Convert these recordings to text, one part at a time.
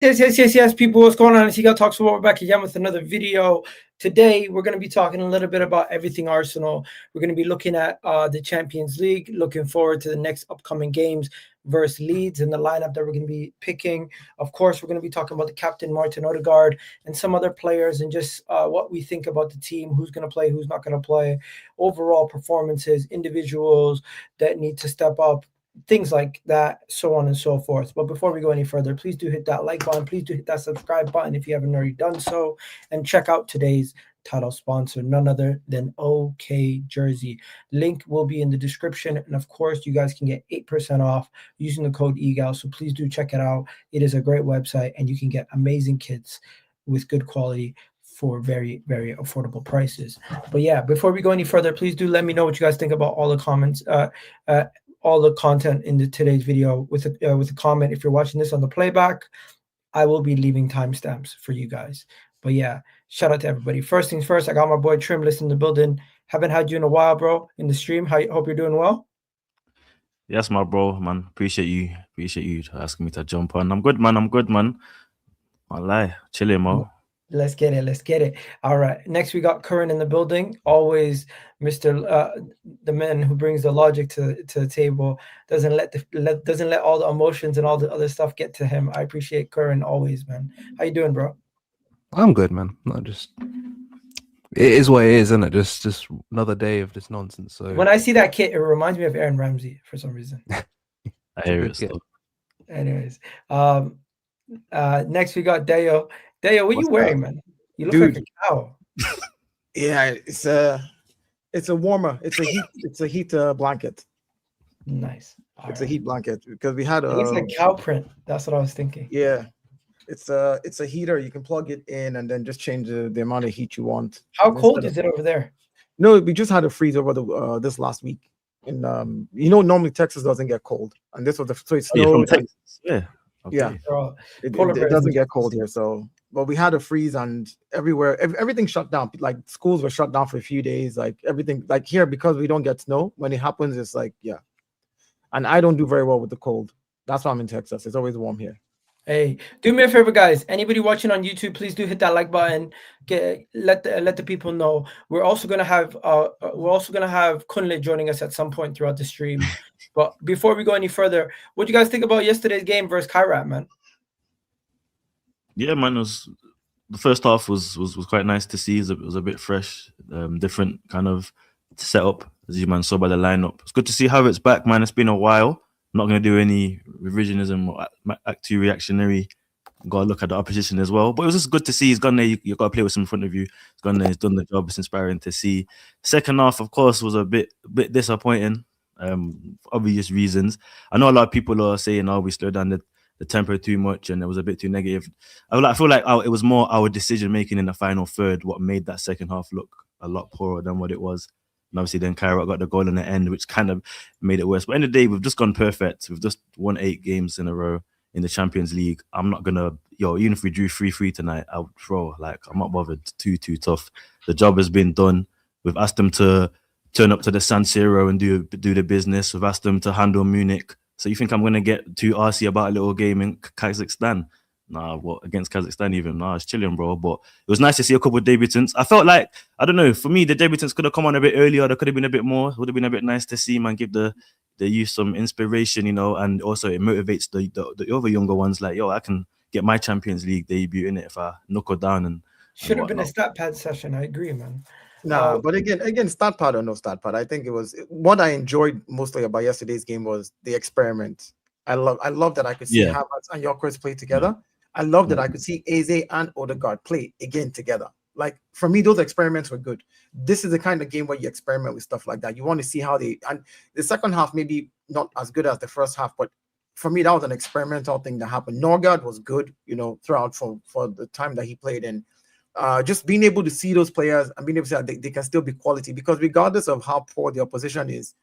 Yes. People, what's going on? It's Eagle Talks. We're back again with another video. Today, we're going to be talking a little bit about everything Arsenal. We're going to be looking at the Champions League, looking forward to the next upcoming games versus Leeds and the lineup that we're going to be picking. Of course, we're going to be talking about the captain, Martin Ødegaard, and some other players and just what we think about the team, who's going to play, who's not going to play, overall performances, individuals that need to step up, things like that, so on and so forth. But before we go any further, please do hit that like button. Please do hit that subscribe button if you haven't already done so. And check out today's title sponsor, none other than OK Jersey. Link will be in the description. And of course, you guys can get 8% off using the code EGAL. So please do check it out. It is a great website and you can get amazing kits with good quality for very, very affordable prices. But yeah, before we go any further, please do let me know what you guys think about all the comments, all the content in today's video with a comment. If you're watching this on the playback, I will be leaving timestamps for you guys. But yeah, shout out to everybody. First things first, I got my boy Trim listening in the building. Haven't had you in a while, bro, in the stream. Hope you're doing well. Yes, my bro, man. Appreciate you asking me to jump on. I'm good, man. I'll lie. Chilling, man. Let's get it. All right. Next, we got Curran in the building. Always Mr. The man who brings the logic to the table. Doesn't let all the emotions and all the other stuff get to him. I appreciate Curran always, man. How you doing, bro? I'm good, man. It is what it is, isn't it? Just another day of this nonsense. So when I see that kit, it reminds me of Aaron Ramsey for some reason. I hear it still. Anyways, next we got Deo. Deo, what are you wearing, man? You look like a cow. Yeah, it's a warmer. It's a heat blanket. Nice. It's a heat blanket because we had it's like cow print. That's what I was thinking. Yeah, it's a heater. You can plug it in and then just change the amount of heat you want. How cold is it over there? No, we just had a freeze over the this last week. And normally Texas doesn't get cold, and this was so it's from Texas. Yeah. Okay. Yeah, it doesn't get cold here. So, but we had a freeze and everywhere, everything shut down. Like schools were shut down for a few days. Like everything, like here, because we don't get snow. When it happens, it's like, yeah. And I don't do very well with the cold. That's why I'm in Texas. It's always warm here. Hey, do me a favor, guys. Anybody watching on YouTube, please do hit that like button. Let the people know. We're also gonna have Kunle joining us at some point throughout the stream. But before we go any further, what do you guys think about yesterday's game versus Kairat, man? Yeah, man. The first half was quite nice to see. It was a bit fresh, different kind of setup, as you man saw by the lineup. It's good to see Havertz back, man. It's been a while. I'm not going to do any revisionism or act too reactionary. Got to look at the opposition as well. But it was just good to see he's gone there. You got to play with him in front of you. He's gone there. He's done the job. It's inspiring to see. Second half, of course, was a bit disappointing. For obvious reasons. I know a lot of people are saying, "Oh, we slowed down the tempo too much, and it was a bit too negative." I feel like it was more our decision making in the final third what made that second half look a lot poorer than what it was. And obviously, then Kairat got the goal in the end, which kind of made it worse. But in the day, we've just gone perfect. We've just won 8 games in a row in the Champions League. I'm not gonna, even if we drew 3-3 tonight, I would throw. Like, I'm not bothered. Too tough. The job has been done. We've asked them to turn up to the San Siro and do the business. We've asked them to handle Munich. So you think I'm gonna get too arsey about a little game in Kazakhstan? Nah, what against Kazakhstan even? Nah, it's chilling, bro. But it was nice to see a couple of debutants. I felt like, I don't know, for me, the debutants could have come on a bit earlier. There could have been a bit more. Would have been a bit nice to see, man, give the youth some inspiration, and also it motivates the other younger ones. Like, I can get my Champions League debut in it if I knuckle down and should have been a stat pad session. I agree, man. No, but again, stat pad or no stat pad, I think it was what I enjoyed mostly about yesterday's game was the experiment. I love that I could see Havertz and Ødegaard play together. I love that I could see Eze and Odegaard play again together. Like, for me, those experiments were good. This is the kind of game where you experiment with stuff like that. You want to see how and the second half maybe not as good as the first half, but for me, that was an experimental thing that happened. Ødegaard was good, throughout for the time that he played in. Just being able to see those players and being able to say that they can still be quality, because regardless of how poor the opposition is,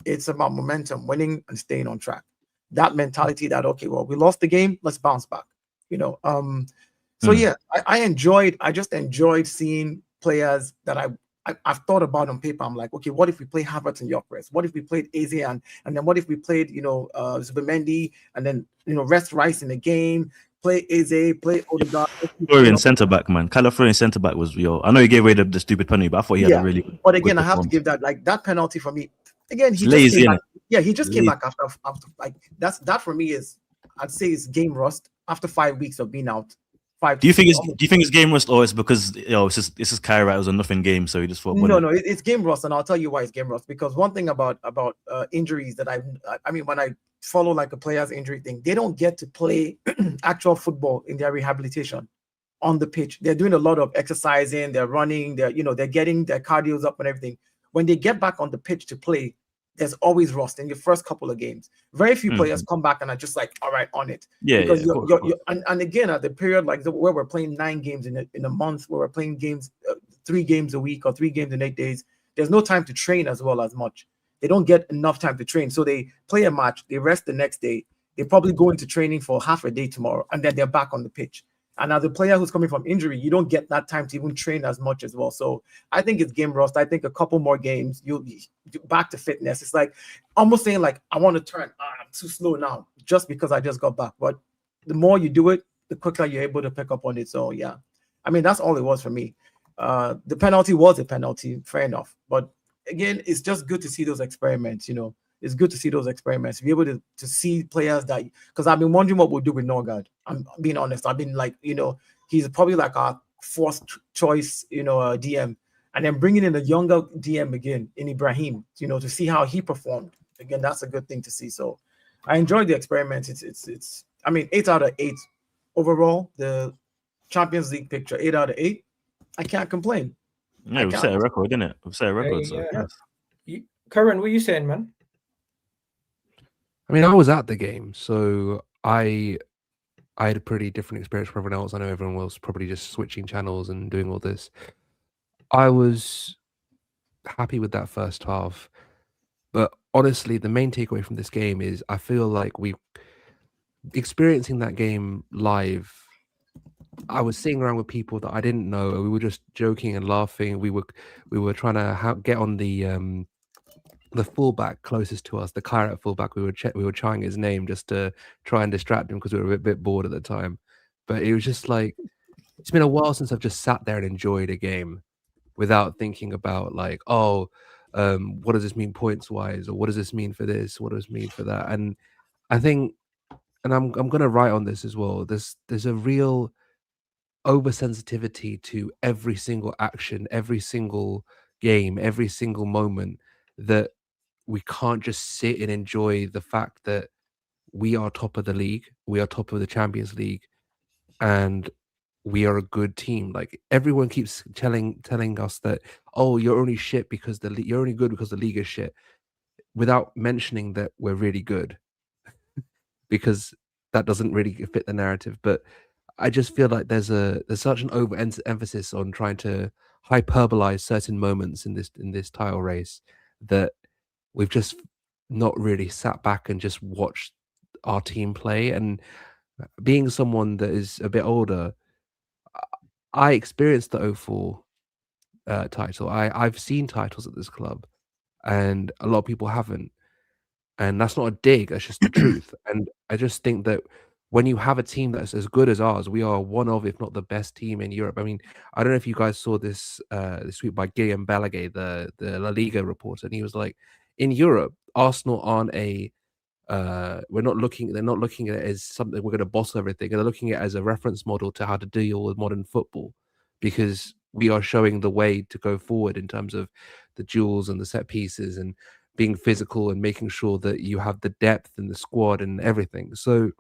it's about momentum, winning and staying on track. That mentality that, okay, well, we lost the game, let's bounce back. So yeah, I just enjoyed seeing players that I've thought about on paper. I'm like, okay, what if we play Havertz and Ødegaard? What if we played Eze and then what if we played, Zubimendi and then, rest Rice in the game, play Eze, play Odegaard. Florian centre back, man. Florian centre back was I know he gave away the stupid penalty, but I thought he had a really. But again, I have to give that that penalty for me. Again, he just came back. Yeah, he just came back after that for me is, I'd say, it's game rust after 5 weeks of being out. Do you think it's game rust, or it's because it's just Kairat, it was a nothing game, so he just thought? No, it's game rust, and I'll tell you why it's game rust. Because one thing about injuries that I mean, when I follow like a player's injury thing, they don't get to play actual football in their rehabilitation on the pitch. They're doing a lot of exercising, they're running, they're getting their cardios up and everything. When they get back on the pitch to play, there's always rust in the first couple of games. Very few players come back and are just like, all right, on it. Yeah, because and again, at the period like where we're playing 9 games in a month, where we're playing games 3 games a week or 3 games in 8 days, there's no time to train as well as much. They don't get enough time to train. So they play a match, they rest the next day. They probably go into training for half a day tomorrow, and then they're back on the pitch. And as a player who's coming from injury, you don't get that time to even train as much as well. So I think it's game rust. I think a couple more games, you'll be back to fitness. It's like almost saying like, I want to turn. I'm too slow now just because I just got back. But the more you do it, the quicker you're able to pick up on it. So yeah, I mean, that's all it was for me. The penalty was a penalty, fair enough. But again, it's just good to see those experiments, It's good to see those experiments, to be able to see players that, because I've been wondering what we'll do with Ødegaard. I'm being honest. I've been like, he's probably like our 4th choice, DM, and then bringing in a younger DM again in Ibrahim, to see how he performed. Again, that's a good thing to see. So I enjoyed the experiment. It's I mean, 8 out of 8 overall. The Champions League picture, 8 out of 8. I can't complain. Yeah, we've set a record, didn't it? We've set a record. Karen, what are you saying, man? I mean, I was at the game, so I had a pretty different experience from everyone else. I know everyone was probably just switching channels and doing all this. I was happy with that first half, but honestly, the main takeaway from this game is I feel like we experiencing that game live. I was sitting around with people that I didn't know. We were just joking and laughing. We were trying to get on the fullback closest to us, the Kairat fullback. We were trying his name just to try and distract him because we were a bit bored at the time. But it was just like, it's been a while since I've just sat there and enjoyed a game without thinking about like, what does this mean points wise, or what does this mean for this, what does this mean for that? And I think, and I'm gonna write on this as well. There's a real oversensitivity to every single action, every single game, every single moment, that we can't just sit and enjoy the fact that we are top of the league, we are top of the Champions League, and we are a good team. Like everyone keeps telling us that, oh, you're only shit because you're only good because the league is shit, without mentioning that we're really good, because that doesn't really fit the narrative. But I just feel like there's such an overemphasis on trying to hyperbolize certain moments in this title race that we've just not really sat back and just watched our team play. And being someone that is a bit older, I experienced the 04 title. I've seen titles at this club, and a lot of people haven't. And that's not a dig, that's just the truth. And I just think that when you have a team that's as good as ours, we are one of, if not the best team in Europe. I mean, I don't know if you guys saw this tweet by Guillaume Balaguer, the La Liga reporter, and he was like, in Europe, Arsenal aren't they're not looking at it as something we're going to boss everything. They're looking at it as a reference model to how to deal with modern football, because we are showing the way to go forward in terms of the duels and the set pieces and being physical and making sure that you have the depth in the squad and everything. So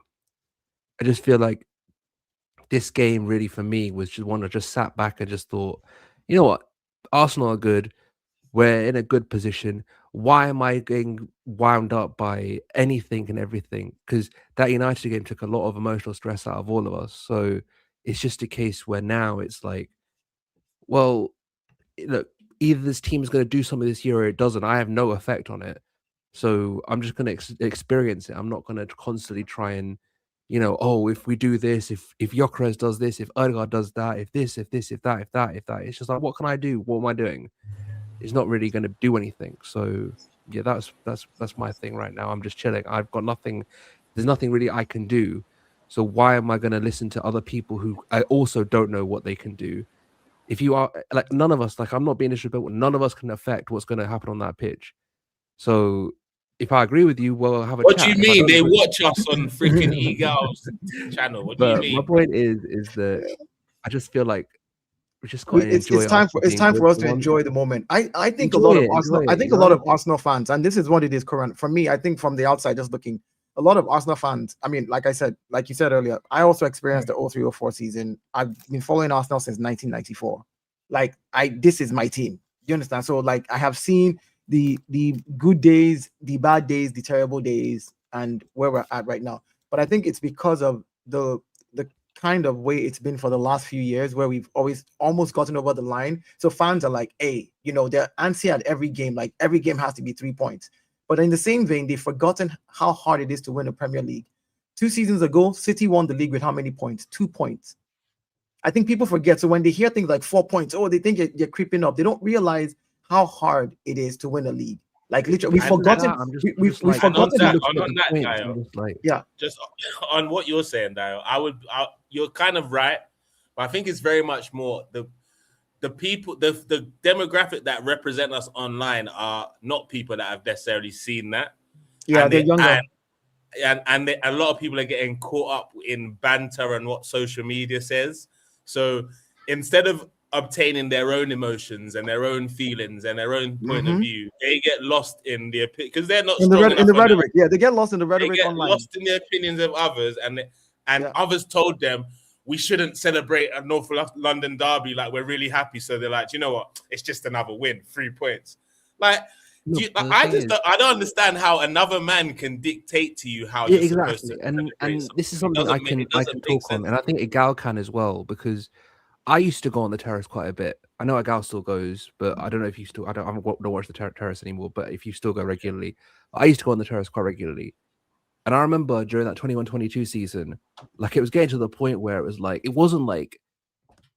I just feel like this game really for me was just one I just sat back and just thought, you know what, Arsenal are good. We're in a good position. Why am I getting wound up by anything and everything? Because that United game took a lot of emotional stress out of all of us. So it's just a case where now it's like, well, look, either this team is going to do something this year or it doesn't. I have no effect on it. So I'm just going to experience it. I'm not going to constantly try and, if we do this, if Gyökeres does this, if Ødegaard does that, if this, if that. It's just like, what can I do? What am I doing? It's not really going to do anything. So yeah, that's my thing right now. I'm just chilling. I've got nothing. There's nothing really I can do So why am I going to listen to other people who I also don't know what they can do? If you are like none of us, like I'm not being disrespectful, none of us can affect what's going to happen on that pitch. So if I agree with you, well, have a What chat. do you mean? They watch us on freaking Eagles channel. What do you mean? My point is that I just feel like we just got to enjoy. It's time for us to enjoy the moment. I think a lot of Arsenal fans, and this is what it is current for me. I think from the outside, just looking, a lot of Arsenal fans. I mean, like I said, like you said earlier, I also experienced the 03-04 season. I've been following Arsenal since 1994. Like this is my team. You understand? So like I have seen the good days, the bad days, the terrible days, and where we're at right now. But I think it's because of the kind of way it's been for the last few years, where we've always almost gotten over the line. So fans are like, hey, they're antsy at every game. Like every game has to be 3 points. But in the same vein, they've forgotten how hard it is to win a Premier League. 2 seasons ago, City won the league with how many points? 2 points. I think people forget. So when they hear things like 4 points, they think you're creeping up. They don't realize how hard it is to win a league. Like literally, we've forgotten. We've forgotten. Just on what you're saying, Dio, you're kind of right, but I think it's very much more the people, the demographic that represent us online are not people that have necessarily seen that. Yeah, they're younger. And a lot of people are getting caught up in banter and what social media says. So instead of obtaining their own emotions and their own feelings and their own point of view, they get lost in the opinion because they're not in the rhetoric. Yeah, they get lost in the rhetoric. They get online. Lost in the opinions of others, and others told them we shouldn't celebrate a North London derby like we're really happy. So they're like, you know what? It's just another win, 3 points. Like. I don't understand how another man can dictate to you how you're supposed to. And this is something I can talk on, and I think Igal can as well, because I used to go on the terrace quite a bit. I know Igal still goes, but I don't know if you still. I don't watch the terrace anymore. But if you still go regularly, I used to go on the terrace quite regularly. And I remember during that 21-22 season, like it was getting to the point where it was like it wasn't like,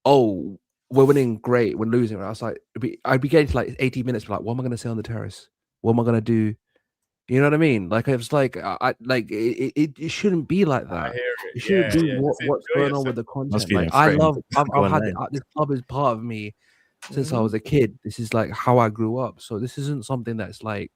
oh, we're winning great, we're losing. I was like, I'd be getting to like 80 minutes, like, what am I going to say on the terrace? What am I going to do? You know what I mean? Like, it was like, it shouldn't be like that. It shouldn't be what's going on with the content. Like, I've had this club is part of me since I was a kid. This is like how I grew up. So this isn't something that's like,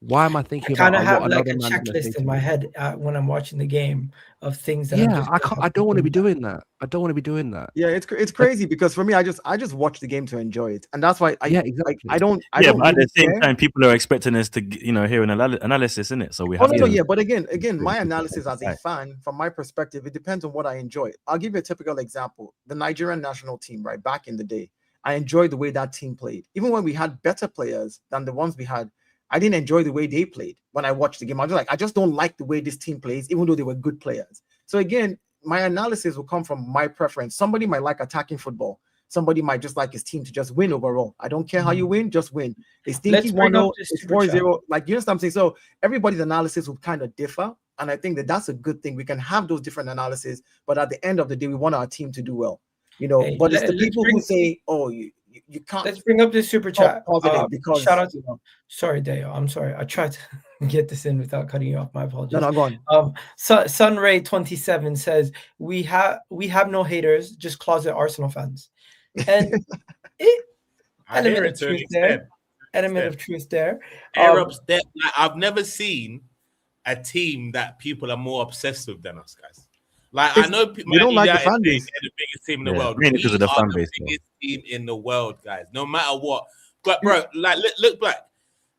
why am I thinking about? I kind of have like a checklist in my head when I'm watching the game of things that. Yeah, I don't want to be doing that. I don't want to be doing that. Yeah, it's crazy because for me, I just watch the game to enjoy it, and that's why exactly. I don't. But at the same time, people are expecting us to hear an analysis in it, so we have. But again, my analysis as a fan, from my perspective, it depends on what I enjoy. I'll give you a typical example: the Nigerian national team, right back in the day. I enjoyed the way that team played, even when we had better players than the ones we had. I didn't enjoy the way they played when I watched the game. I was like, I just don't like the way this team plays, even though they were good players. So again, my analysis will come from my preference. Somebody might like attacking football. Somebody might just like his team to just win overall. I don't care how you win, just win. They stinky 1-0, it's 4-0. Like, you know what I'm saying? So everybody's analysis will kind of differ. And I think that that's a good thing. We can have those different analyses, but at the end of the day, we want our team to do well. But it's the people who say, oh, you can't. Let's bring up this super chat. Because shout out to sorry, Dale. I'm sorry. I tried to get this in without cutting you off. My apologies. No, go on. Sunray27 says we have no haters, just closet Arsenal fans. And element of truth there. I've never seen a team that people are more obsessed with than us, guys. Like, I know people don't like the fan base. They're the biggest team in the world. Mainly because of the fan base. Biggest team in the world, guys. No matter what. But bro, like look back.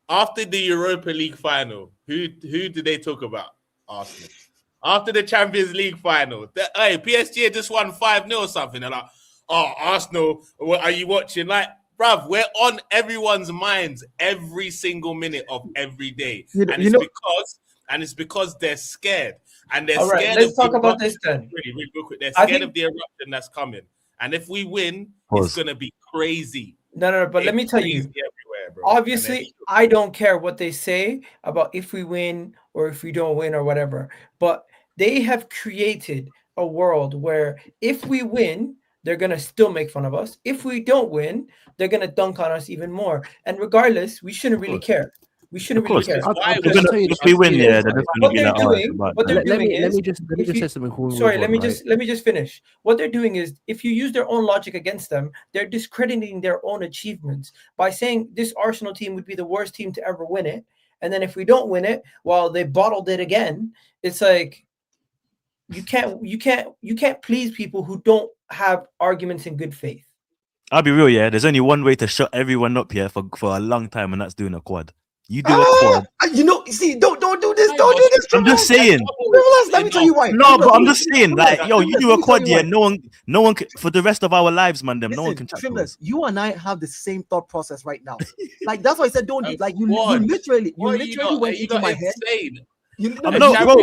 After the Europa League final, who did they talk about? Arsenal. After the Champions League final, PSG just won 5-0 or something. They're like, oh, Arsenal, what are you watching? Like, bruv, we're on everyone's minds every single minute of every day. And it's because they're scared. And they're scared. Right, let's talk about this then. Really quick. They're scared of the eruption that's coming. And if we win, it's going to be crazy. No, but let me tell you. Obviously, I don't care what they say about if we win or if we don't win or whatever. But they have created a world where if we win, they're going to still make fun of us. If we don't win, they're going to dunk on us even more. And regardless, we shouldn't really care. We shouldn't Of course, really care. if we win, yeah, they're just What gonna be they're like, all right, doing, about what that. they're doing let is, me just say something before we sorry, move let on, me right? just finish. What they're doing is, if you use their own logic against them, they're discrediting their own achievements by saying this Arsenal team would be the worst team to ever win it. And then if we don't win it, well, they bottled it again. It's like you can't please people who don't have arguments in good faith. I'll be real, yeah. There's only one way to shut everyone up here for a long time, and that's doing a quad. You do a quad. You know, see, don't do this. Don't do this. I'm just saying. Let me tell you why. No, but I'm just saying, like, yo, you do a quad, yeah. No one, for the rest of our lives, man. No one can chat to us. You and I have the same thought process right now. Like that's why I said don't do. Like you literally went into my head. Bro,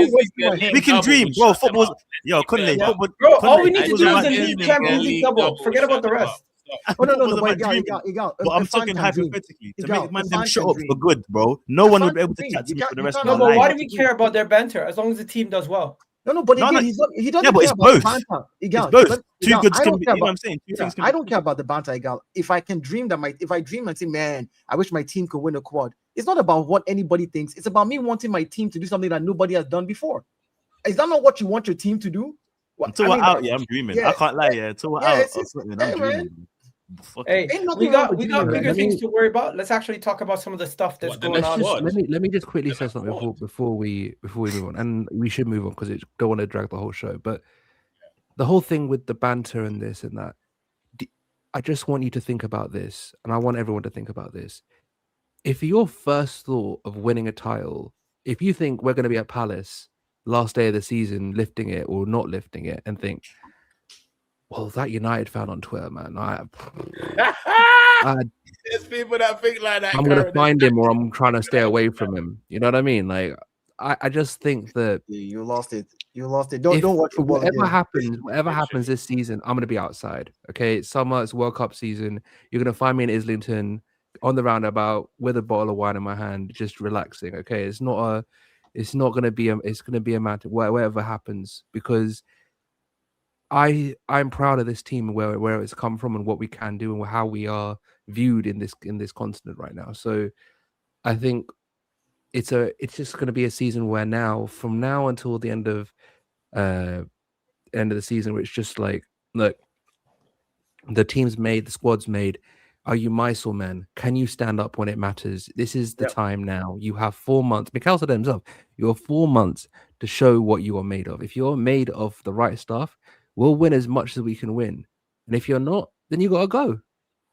we can dream, bro. Football's, yo, couldn't they? Bro, all we need to do is a league Champions League double. Forget about the rest. No, but I'm talking hypothetically to make man them shut up for good, bro. No one will be able to chat to me for the rest of their life. No, but why do we care about their banter as long as the team does well? But again, he doesn't. Yeah, but it's both. It's both. Two goods can be. You know what I'm saying? I don't care about the banter, Igal. If I can dream if I dream and say, man, I wish my team could win a quad. It's not about what anybody thinks. It's about me wanting my team to do something that nobody has done before. Is that not what you want your team to do? Until we're out, yeah, I'm dreaming. I can't lie, yeah. Until we're out, I'm dreaming. Hey, we got bigger things to worry about. Let's actually talk about some of the stuff that's going on. Let me just quickly say something before we move on, and we should move on because I don't want to drag the whole show. But the whole thing with the banter and this and that, I just want you to think about this, and I want everyone to think about this. If your first thought of winning a title, if you think we're going to be at Palace last day of the season, lifting it or not lifting it, and think, well, that United fan on Twitter, man. There's people that think like that. I'm going to find him or I'm trying to stay away from him. You know what I mean? Like, I just think that... You lost it. Don't watch football again. Whatever happens this season, I'm going to be outside. Okay? It's summer. It's World Cup season. You're going to find me in Islington on the roundabout with a bottle of wine in my hand, just relaxing. Okay? It's going to be a matter whatever happens, because I'm proud of this team where it's come from and what we can do and how we are viewed in this continent right now. So I think it's just going to be a season where from now until the end of the season, where it's just like, look, the team's made, the squad's made. Are you mice or men? Can you stand up when it matters? This is the time now. You have 4 months. Mikel said himself, you have 4 months to show what you are made of. If you're made of the right stuff, we'll win as much as we can win. And if you're not, then you got to go.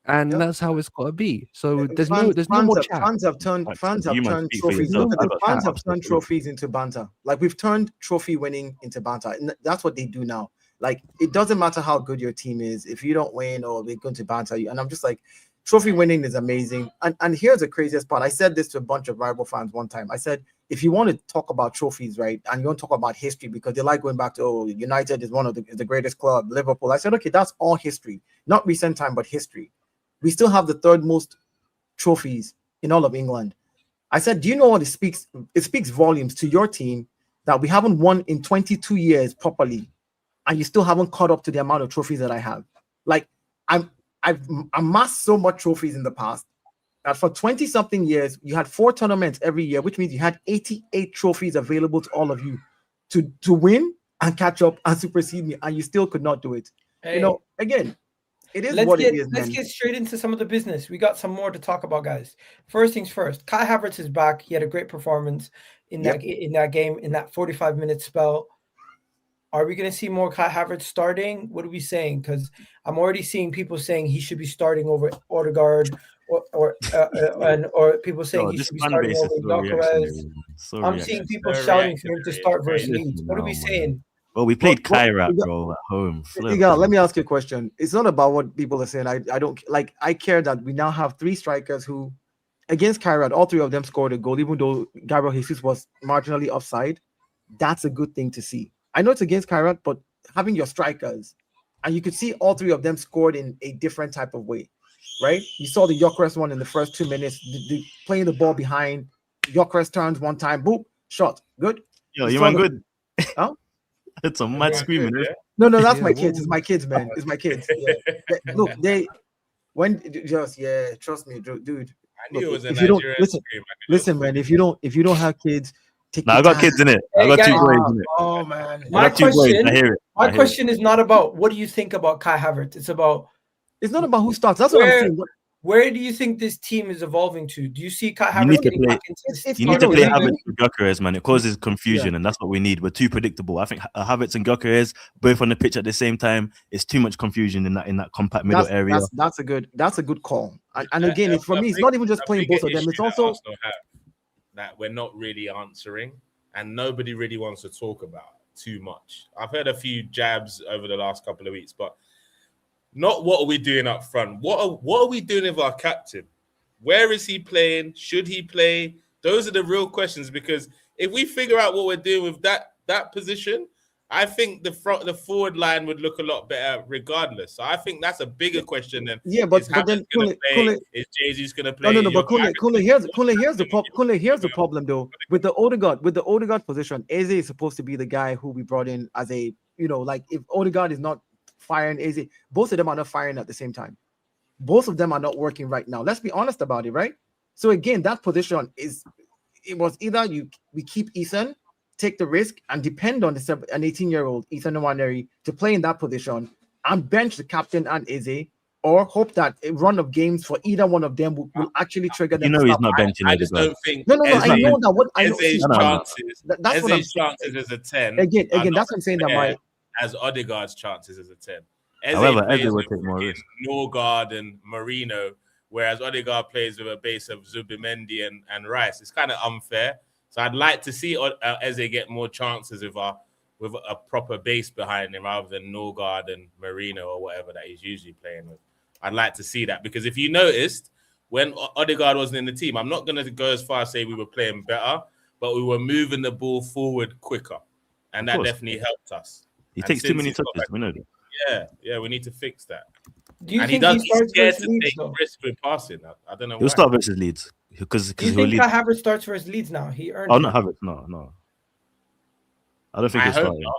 And that's how it's got to be. So there's no more chat. Fans have turned trophies into banter. Like, we've turned trophy winning into banter. And that's what they do now. Like, it doesn't matter how good your team is. If you don't win, or they're going to banter you. And I'm just like, trophy winning is amazing. And here's the craziest part. I said this to a bunch of rival fans one time. I said, if you want to talk about trophies, right, and you want to talk about history, because they like going back to, United is one of the greatest club, Liverpool. I said, okay, that's all history. Not recent time, but history. We still have the third most trophies in all of England. I said, do you know what it speaks? It speaks volumes to your team that we haven't won in 22 years properly, and you still haven't caught up to the amount of trophies that I have. Like, I've amassed so much trophies in the past that for 20-something years, you had 4 tournaments every year, which means you had 88 trophies available to all of you to win and catch up and supersede me, and you still could not do it. Hey. Again, it is what it is. Let's get straight into some of the business. We got some more to talk about, guys. First things first, Kai Havertz is back. He had a great performance in that game, in that 45-minute spell. Are we going to see more Kai Havertz starting? What are we saying? Because I'm already seeing people saying he should be starting over Ødegaard, or people saying he should be starting over Ødegaard. I'm seeing people shouting for him to start versus Leeds. What are we saying? Well, we played Kairat, bro, at home. Let me ask you a question. It's not about what people are saying. I don't like. I care that we now have 3 strikers who, against Kairat, all 3 of them scored a goal, even though Gabriel Jesus was marginally offside. That's a good thing to see. I know it's against Kairat, but having your strikers, and you could see all 3 of them scored in a different type of way, right? You saw the Gyökeres one in the first 2 minutes, playing the ball behind. Gyökeres turns one time, boop, shot, good. Yo, you want good? Huh? It's a mad screaming. No, that's my kids. It's my kids, man. It's my kids. Yeah. Look, trust me, dude. I knew it was a if you don't Nigerian listen, scream. listen, man. If you don't have kids, take Nah, your I got time. kids in it. I Hey, got two guys. boys in it. Oh man, I My got two boys. question- I hear it. My I hear it. question is not about what do you think about Kai Havertz. It's about it's not about who starts. That's what I'm Where- saying. where do you think this team is evolving to? Do you see Kai You need Havertz to getting play- back into this It's You team? need to play you- Havertz and Gyökeres, man. It causes confusion, and that's what we need. We're too predictable. I think Havertz and Gyökeres both on the pitch at the same time. It's too much confusion in that compact middle area. That's a good call. And again, it's for me. It's not even just playing both of them. It's also that we're not really answering, and nobody really wants to talk about too much. I've heard a few jabs over the last couple of weeks, but not what are we doing up front. What are we doing with our captain? Where is he playing? Should he play? Those are the real questions, because if we figure out what we're doing with that position, I think the forward line would look a lot better regardless. So I think that's a bigger question than but is then Havertz Kule, is Jesus going to play? no. But Kule, here's the problem though. With the Odegaard position, Eze is supposed to be the guy who we brought in as a, like if Odegaard is not firing Eze, both of them are not firing at the same time. Both of them are not working right now. Let's be honest about it, right? So again, that position it was either we keep Ethan, take the risk and depend on an 18-year-old Ethan Nwaneri to play in that position and bench the captain and Eze, or hope that a run of games for either one of them will actually trigger them. He's not benching I just Odegaard. don't think. No. I know that. What I know. Eze's chances. That's what I'm Eze's chances as a 10. Again, that's what I'm saying. That my as Odegaard's chances as a 10. However, plays Eze will with take more risk. Ødegaard and Marino, whereas Odegaard plays with a base of Zubimendi and Rice. It's kind of unfair. So I'd like to see Eze get more chances with a proper base behind him rather than Ødegaard and Marino or whatever that he's usually playing with. I'd like to see that, because if you noticed, when Odegaard wasn't in the team, I'm not going to go as far as say we were playing better, but we were moving the ball forward quicker. And that definitely helped us. He takes too many touches. We know that. Yeah, we need to fix that. Do you And think he's starts scared versus to Leeds, take though? risk with passing. I don't know He'll why. start versus Leeds because Do you he'll think lead. Kai Havertz starts versus Leeds now? He earned Oh, it. not Havertz. No. I don't think I he'll hope start. not,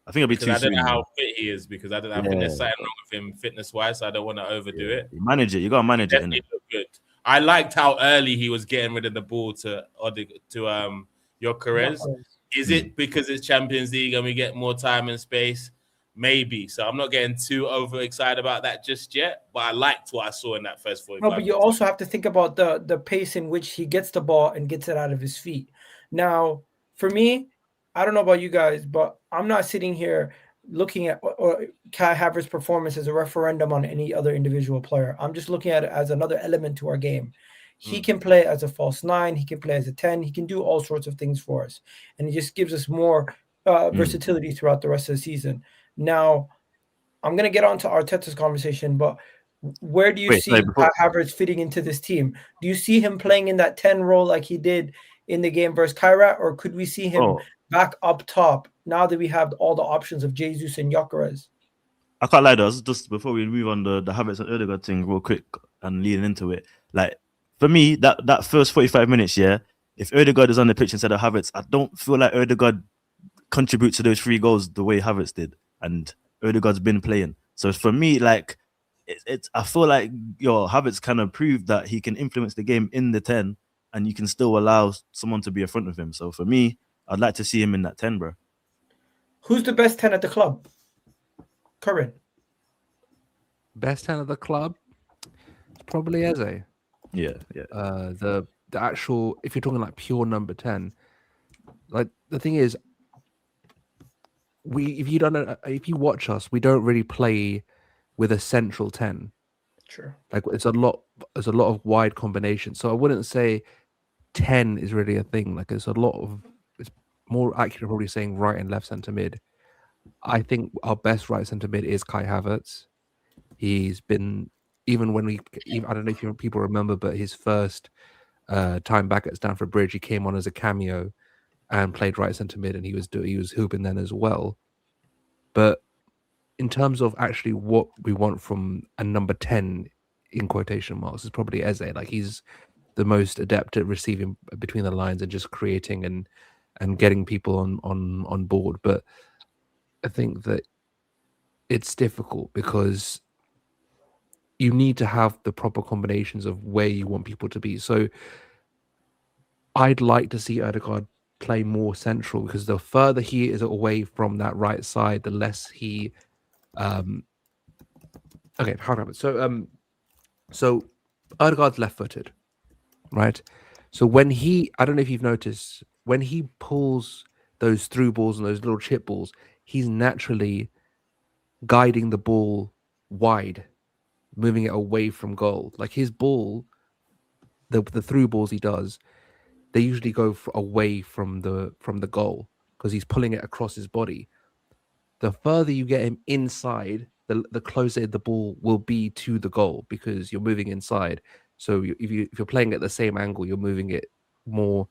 I think it'll be because too I don't soon. know how man. fit he is, because I think there's something wrong with him fitness-wise, so I don't want to overdo it. You manage it. You gotta manage it. Definitely Innit? look good. I liked how early he was getting rid of the ball to Gyökeres. Is it because it's Champions League and we get more time and space? Maybe. So I'm not getting too overexcited about that just yet, but I liked what I saw in that first 45 No, but you minutes. also have to think about the pace in which he gets the ball and gets it out of his feet. Now, for me, I don't know about you guys, but I'm not sitting here looking at Kai Havertz's performance as a referendum on any other individual player. I'm just looking at it as another element to our game. He can play as a false 9. He can play as a 10. He can do all sorts of things for us. And it just gives us more versatility throughout the rest of the season. Now, I'm going to get on to Arteta's conversation, but where do you see Kai Havertz fitting into this team? Do you see him playing in that 10 role like he did in the game versus Kairat, or could we see him back up top now that we have all the options of Jesus and Gyökeres? I can't lie, though. Just before we move on the Havertz and Ødegaard thing real quick and leading into it, like, for me, that first 45 minutes, if Ødegaard is on the pitch instead of Havertz, I don't feel like Ødegaard contributes to those 3 goals the way Havertz did, and Ødegaard's been playing. So for me, like, I feel like Havertz kind of proved that he can influence the game in the 10, and you can still allow someone to be in front of him. So for me, I'd like to see him in that 10, bro. Who's the best 10 at the club? Corinne. Best 10 at the club? It's probably Eze. Yeah. The actual, if you're talking like pure number 10, like the thing is, if you watch us, we don't really play with a central 10. Sure. Like it's a lot of wide combinations. So I wouldn't say 10 is really a thing. Like it's more accurate probably saying right and left centre mid. I think our best right centre mid is Kai Havertz. He's been, I don't know if people remember, but his first time back at Stamford Bridge, he came on as a cameo and played right centre mid, and he was hooping then as well. But in terms of actually what we want from a number 10 in quotation marks is probably Eze. Like he's the most adept at receiving between the lines and just creating and getting people on board. But I think that it's difficult because you need to have the proper combinations of where you want people to be. So I'd like to see Ødegaard play more central, because the further he is away from that right side, the less he okay, hold on. So Ødegaard's left-footed, right? So when I don't know if you've noticed, when he pulls those through balls and those little chip balls, he's naturally guiding the ball wide, moving it away from goal. Like his ball, the through balls he does, they usually go away from the goal because he's pulling it across his body. The further you get him inside, the closer the ball will be to the goal, because you're moving inside. So if you're playing at the same angle, you're moving it more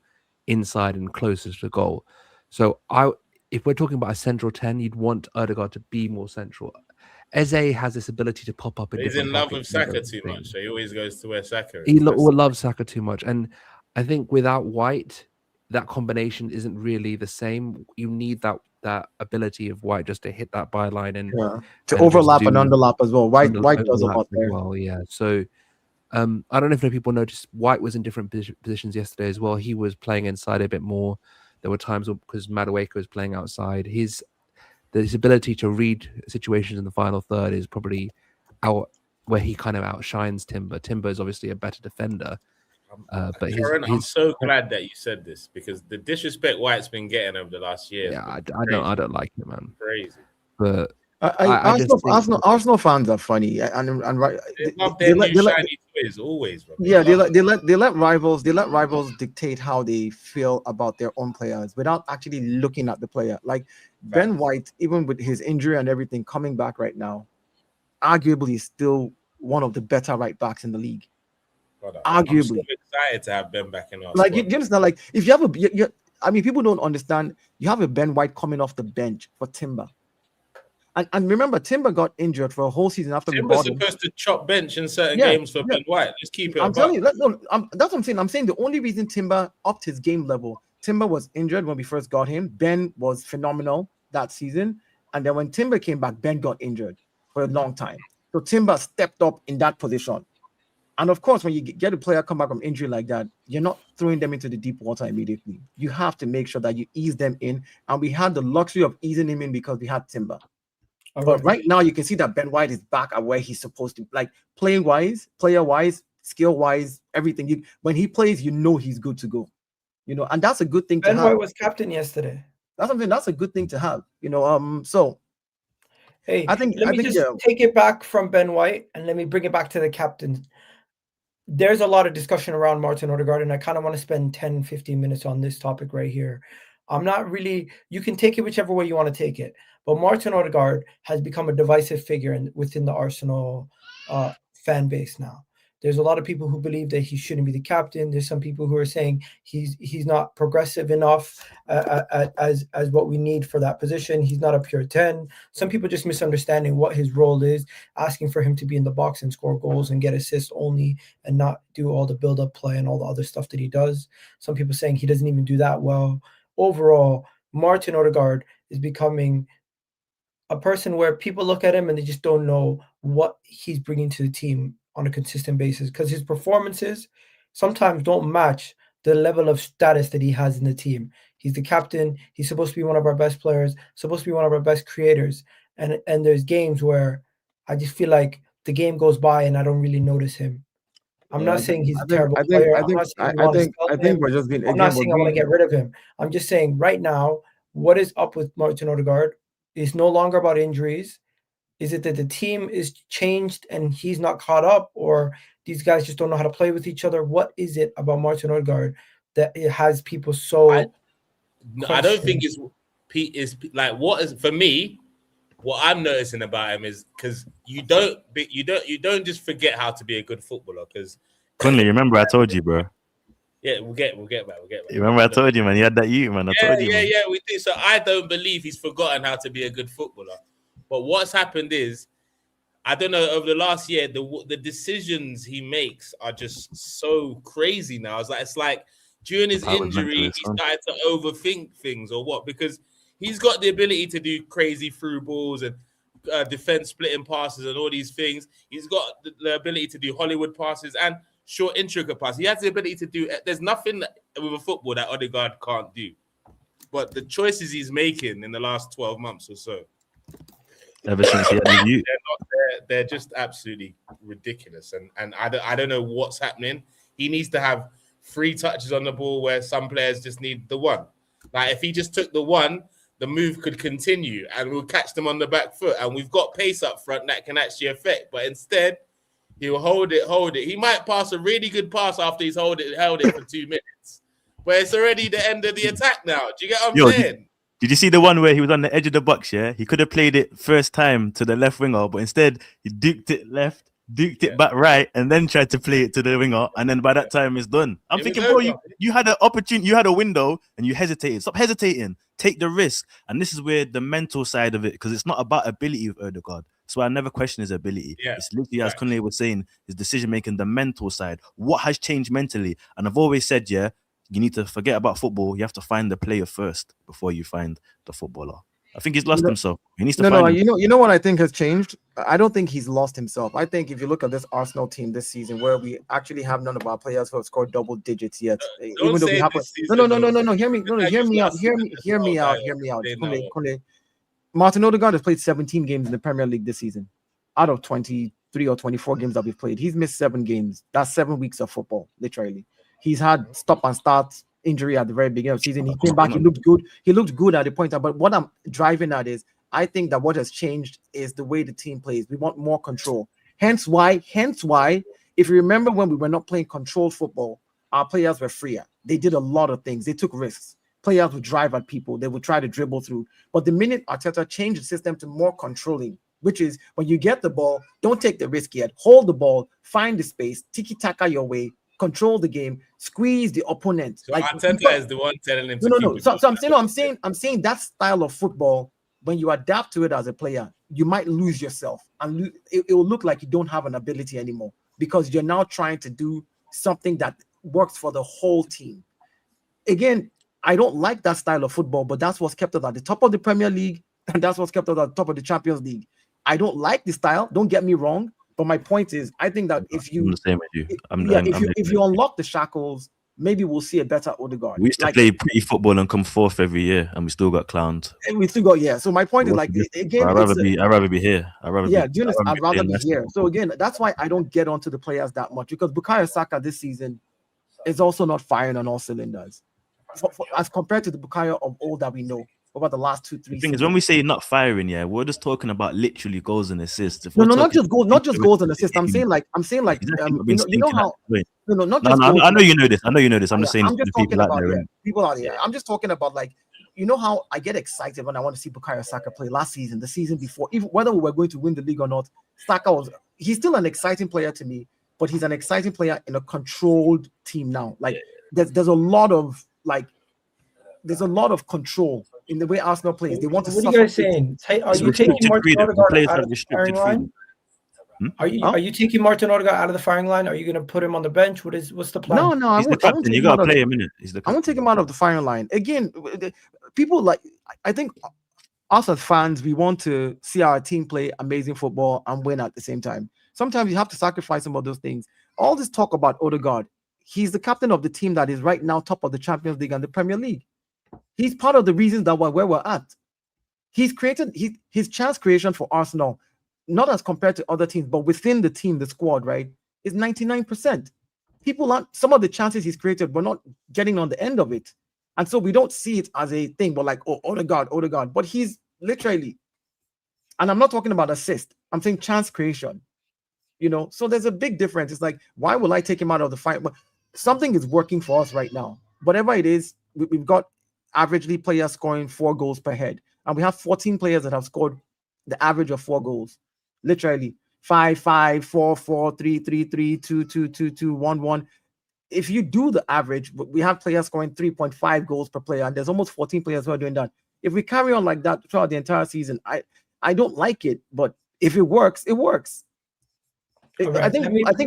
inside and closer to the goal. So if we're talking about a central 10, you'd want Ødegaard to be more central. Eze has this ability to pop up. He's in love with Saka too much, so he always goes to where Saka is. He loves Saka too much, and I think without White, that combination isn't really the same. You need that ability of White just to hit that byline and to overlap and underlap as well. White does a lot there. Well, yeah. So I don't know if people noticed, White was in different positions yesterday as well. He was playing inside a bit more. There were times because Madueke was playing outside. His ability to read situations in the final third is probably out where he kind of outshines Timber. Timber is obviously a better defender. But I'm so glad that you said this, because the disrespect White's been getting over the last year. Yeah, I don't like it, man. Crazy. But Arsenal fans are funny, and right. They let shiny toys always. Bro. Yeah, they let rivals dictate how they feel about their own players without actually looking at the player. Like Ben White, even with his injury and everything, coming back right now, arguably still one of the better right backs in the league. Brother, arguably, I'm so excited to have Ben back in our like squad. you understand, like if you have I mean, people don't understand. You have a Ben White coming off the bench for Timber, and remember, Timber got injured for a whole season after Timber's supposed to chop bench in certain games for Ben White. Let's keep it. I'm telling you, that's what I'm saying. I'm saying the only reason Timber upped his game level, Timber was injured when we first got him. Ben was phenomenal that season, and then when Timber came back, Ben got injured for a long time. So Timber stepped up in that position. And of course, when you get a player come back from injury like that, you're not throwing them into the deep water immediately. You have to make sure that you ease them in. And we had the luxury of easing him in because we had Timber. But right now, you can see that Ben White is back at where he's supposed to, like playing wise, player wise, skill wise, everything. When he plays, you know he's good to go. You know, and that's a good thing to have. Ben White was captain yesterday. That's something that's a good thing to have. You know, so hey, let me take it back from Ben White and let me bring it back to the captain. There's a lot of discussion around Martin Ødegaard, and I kind of want to spend 10, 15 minutes on this topic right here. I'm not really, you can take it whichever way you want to take it, but Martin Ødegaard has become a divisive figure within the Arsenal fan base now. There's a lot of people who believe that he shouldn't be the captain. There's some people who are saying he's not progressive enough as what we need for that position. He's not a pure 10. Some people just misunderstanding what his role is, asking for him to be in the box and score goals and get assists only and not do all the build-up play and all the other stuff that he does. Some people saying he doesn't even do that well. Overall, Martin Ødegaard is becoming a person where people look at him and they just don't know what he's bringing to the team on a consistent basis, because his performances sometimes don't match the level of status that he has in the team. He's the captain. He's supposed to be one of our best players, supposed to be one of our best creators. And there's games where I just feel like the game goes by and I don't really notice him. I'm not saying he's a terrible player. I'm not saying we're just being. I'm not saying I want to get rid of him. I'm just saying right now, what is up with Martin Ødegaard is no longer about injuries. Is it that the team is changed and he's not caught up, or these guys just don't know how to play with each other? What is it about Martin Ødegaard that it has people so? I don't think it's like what is for me. What I'm noticing about him is because you don't just forget how to be a good footballer. Because Conley, remember I told you, bro. Yeah, we'll get back. You remember I told you, man. You had that man. I told you. Yeah, we do. So I don't believe he's forgotten how to be a good footballer. But what's happened is, I don't know, over the last year, the decisions he makes are just so crazy now. It's like during his injury, he started to overthink things or what? Because he's got the ability to do crazy through balls. And defense splitting passes and all these things. He's got the ability to do Hollywood passes and short, intricate passes. He has the ability to do. There's nothing with a football that Odegaard can't do. But the choices he's making in the last 12 months or so, ever since he had you, they're just absolutely ridiculous. And I don't know what's happening. He needs to have 3 touches on the ball where some players just need the one. Like if he just took the one, the move could continue and we'll catch them on the back foot. And we've got pace up front that can actually affect. But instead, he'll hold it. He might pass a really good pass after he's held it for 2 minutes. But it's already the end of the attack now. Do you get what I'm saying? Did you see the one where he was on the edge of the box, yeah? He could have played it first time to the left winger, but instead he duked it left, it back right, and then tried to play it to the winger. And then by that time, it's done. I'm thinking, bro, you had an opportunity, you had a window, and you hesitated. Stop hesitating. Take the risk. And this is where the mental side of it, because it's not about ability with Ødegaard. So I never question his ability. Yeah, it's literally, as Kunle was saying, his decision-making, the mental side. What has changed mentally? And I've always said, yeah, you need to forget about football. You have to find the player first before you find the footballer. I think he's lost himself. He needs to find him. You know what I think has changed? I don't think he's lost himself. I think if you look at this Arsenal team this season, where we actually have none of our players who have scored double digits yet, even though we have no. Hear me out. Kunle. Martin Ødegaard has played 17 games in the Premier League this season, out of 23 or 24 games that we've played. He's missed 7 games. That's 7 weeks of football, literally. He's had stop and start injury at the very beginning of the season. He came back. He looked good. He looked good at the point. But what I'm driving at is, I think that what has changed is the way the team plays. We want more control. Hence why, if you remember when we were not playing controlled football, our players were freer. They did a lot of things. They took risks. Players would drive at people. They would try to dribble through. But the minute Arteta changed the system to more controlling, which is when you get the ball, don't take the risk yet. Hold the ball, find the space, tiki-taka your way, control the game, squeeze the opponent. So like Arteta is the one telling him. No. So I'm saying that style of football, when you adapt to it as a player, you might lose yourself, and it will look like you don't have an ability anymore because you're now trying to do something that works for the whole team. Again, I don't like that style of football, but that's what's kept us at the top of the Premier League, and that's what's kept us at the top of the Champions League. I don't like the style. Don't get me wrong. But my point is, I think that if you, I'm the same with you. If you unlock the shackles, maybe we'll see a better Ødegaard. We used to play pretty football and come fourth every year, and we still got clowned. And we still got So my point is, like, again, I'd rather be here. I'd rather be here. So again, that's why I don't get onto the players that much, because Bukayo Saka this season is also not firing on all cylinders, as compared to the Bukayo of old that we know over the last 2-3 The thing seasons. is, when we say not firing, we're just talking about literally goals and assists. Not just goals and assists. I'm saying like you know how I know you know this. I'm just saying to people out there. People out there. I'm just talking about, like, you know how I get excited when I want to see Bukayo Saka play last season, the season before, even whether we were going to win the league or not. He's still an exciting player to me, but he's an exciting player in a controlled team now. Like there's a lot of control in the way Arsenal plays. They want to. What are you guys saying? Are you taking Martin Ødegaard out of the firing line? Are you taking Martin Ødegaard out of the firing line? Are you going to put him on the bench? What's the plan? No. He's the captain. You got to play him in it. I won't take him out of the firing line. Again, people I think us as fans, we want to see our team play amazing football and win at the same time. Sometimes you have to sacrifice some of those things. All this talk about Ødegaard, he's the captain of the team that is right now top of the Champions League and the Premier League. He's part of the reasons that we're where we're at. He's created his chance creation for Arsenal, not as compared to other teams, but within the team, the squad, right, is 99%. Some of the chances he's created, we're not getting on the end of it. And so we don't see it as a thing, but like, oh, Ødegaard. But he's literally, and I'm not talking about assist, I'm saying chance creation. So there's a big difference. It's like, why will I take him out of the fight? But something is working for us right now. Whatever it is, we've got averagely players scoring 4 goals per head. And we have 14 players that have scored the average of 4 goals. Literally 5-5, 4-4, 3-3-3, 2-2, 2-2, 1-1. If you do the average, we have players scoring 3.5 goals per player, and there's almost 14 players who are doing that. If we carry on like that throughout the entire season, I don't like it, but if it works, it works. Let me ask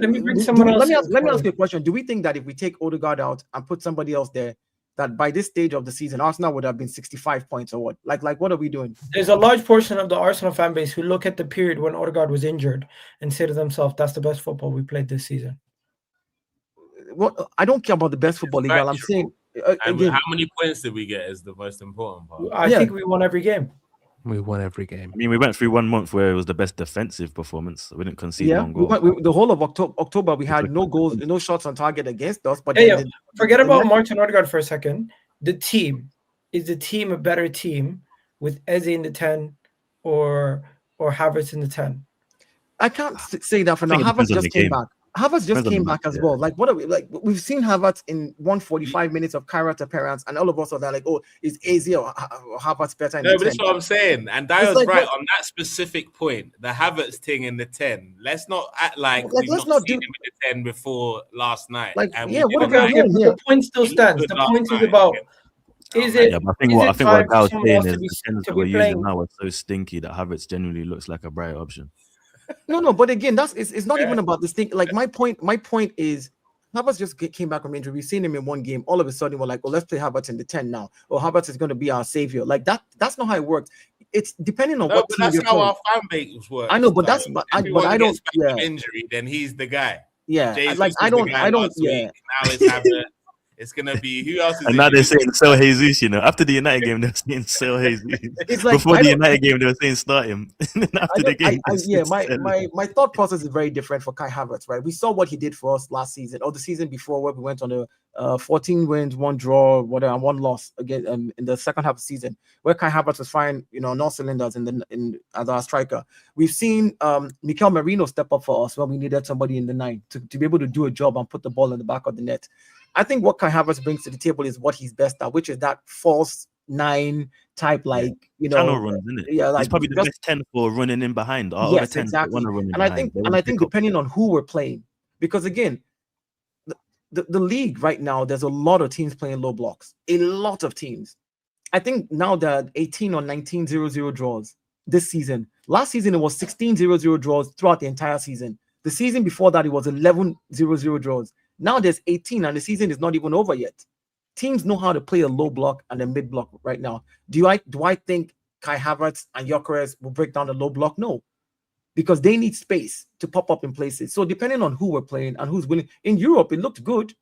you a question. Do we think that if we take Ødegaard out and put somebody else there, that by this stage of the season, Arsenal would have been 65 points or what? Like what are we doing? There's a large portion of the Arsenal fan base who look at the period when Odegaard was injured and say to themselves, "That's the best football we played this season." What I don't care about the best football league. I'm saying again, how many points did we get is the most important part. I think we won every game. We won every game. I mean, we went through 1 month where it was the best defensive performance. We didn't concede one goal. The whole of October, we had no goals, no shots on target against us. But forget about Martin Ødegaard for a second. The team, is the team a better team with Eze in the 10 or Havertz in the 10? I can't say that for now. Havertz just came back. Havertz just came back as well. Like, what are we like? We've seen Havertz in 145 minutes of Kairat appearance, and all of us are there like, oh, is Eze or Havertz better? No, but that's what I'm saying. And Dio's like, right on that specific point. The Havertz thing in the 10. Let's not act like we've not seen him in the 10 before last night. Like, the point still stands. The point is about. Is it? Yeah, but I think what Dio's saying is the 10s that we're using now are so stinky that Havertz generally looks like a brighter option. No, but again, it's not even about this thing. Like my point is Havertz just came back from injury. We've seen him in one game. All of a sudden, we're like, oh, let's play Havertz in the 10 now. Or Havertz is going to be our savior. Like that's not how it works. It's depending on what team that's you're how playing. our fan base works. I know, but I don't. Yeah, injury, then he's the guy. Yeah, I don't. Yeah. Now it's Havertz. It's gonna be who else is and now they're saying sell Jesus, you know. After the United game, they're saying sell Jesus. It's like, before the United game, they were saying start him. And then after the game, my thought process is very different for Kai Havertz, right? We saw what he did for us last season or the season before, where we went on a 14 wins, 1 draw, whatever, and 1 loss again in the second half of the season, where Kai Havertz was firing, on all cylinders as our striker. We've seen Mikel Merino step up for us when we needed somebody in the 9 to be able to do a job and put the ball in the back of the net. I think what Kai Havertz brings to the table is what he's best at, which is that false 9 type, channel runs, isn't it? Yeah, like he's probably the best 10 for running in behind. Yes, exactly. And I think depending on who we're playing, because again, the league right now, there's a lot of teams playing low blocks. A lot of teams. I think now there are 18 or 19 0-0 draws this season. Last season it was 16 0-0 draws throughout the entire season. The season before that it was 11 0-0 draws. Now there's 18 and the season is not even over yet. Teams know how to play a low block and a mid block right now. Do I think Kai Havertz and Gyökeres will break down the low block? No, because they need space to pop up in places. So depending on who we're playing and who's winning, in Europe it looked good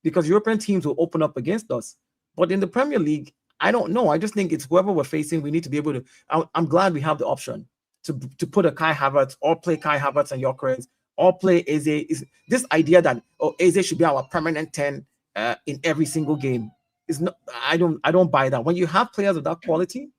because European teams will open up against us. But in the Premier League, I don't know. I just think it's whoever we're facing. We need to be able to. I'm glad we have the option to put a Kai Havertz or play Kai Havertz and Gyökeres. Or play Eze. Is this idea that Eze should be our permanent 10 in every single game is not. I don't buy that. When you have players of that quality,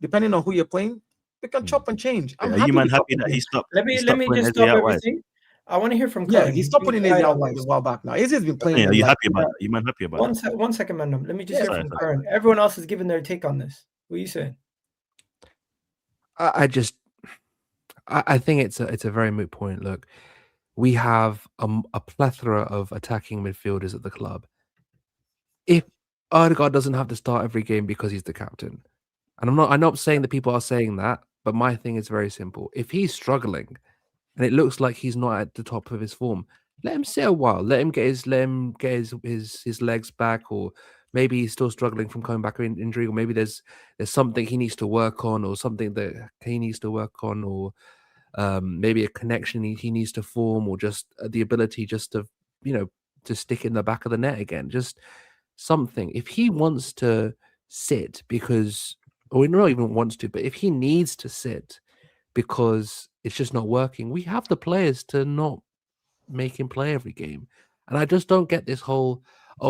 depending on who you're playing, they can chop and change. Are you happy that he stopped? Let me just stop everything. I want to hear from Kai. Yeah, he stopped putting Eze out wide a while back now. Eze's been playing. Yeah, are you happy about it? You happy about it? 1 second, Mandem. Let me just hear from Karen. Everyone else is giving their take on this. What are you saying? I think it's a very moot point. Look. We have a plethora of attacking midfielders at the club. If Ødegaard doesn't have to start every game because he's the captain, and I'm not saying that people are saying that, but my thing is very simple. If he's struggling and it looks like he's not at the top of his form, let him sit a while. Let him get his legs back, or maybe he's still struggling from coming back from injury, or maybe there's something he needs to work on, or something that he needs to work on, or maybe a connection he needs to form, or just the ability just to to stick in the back of the net again, just something. If he wants to sit or not even wants to, but if he needs to sit because it's just not working, we have the players to not make him play every game. And I just don't get this whole,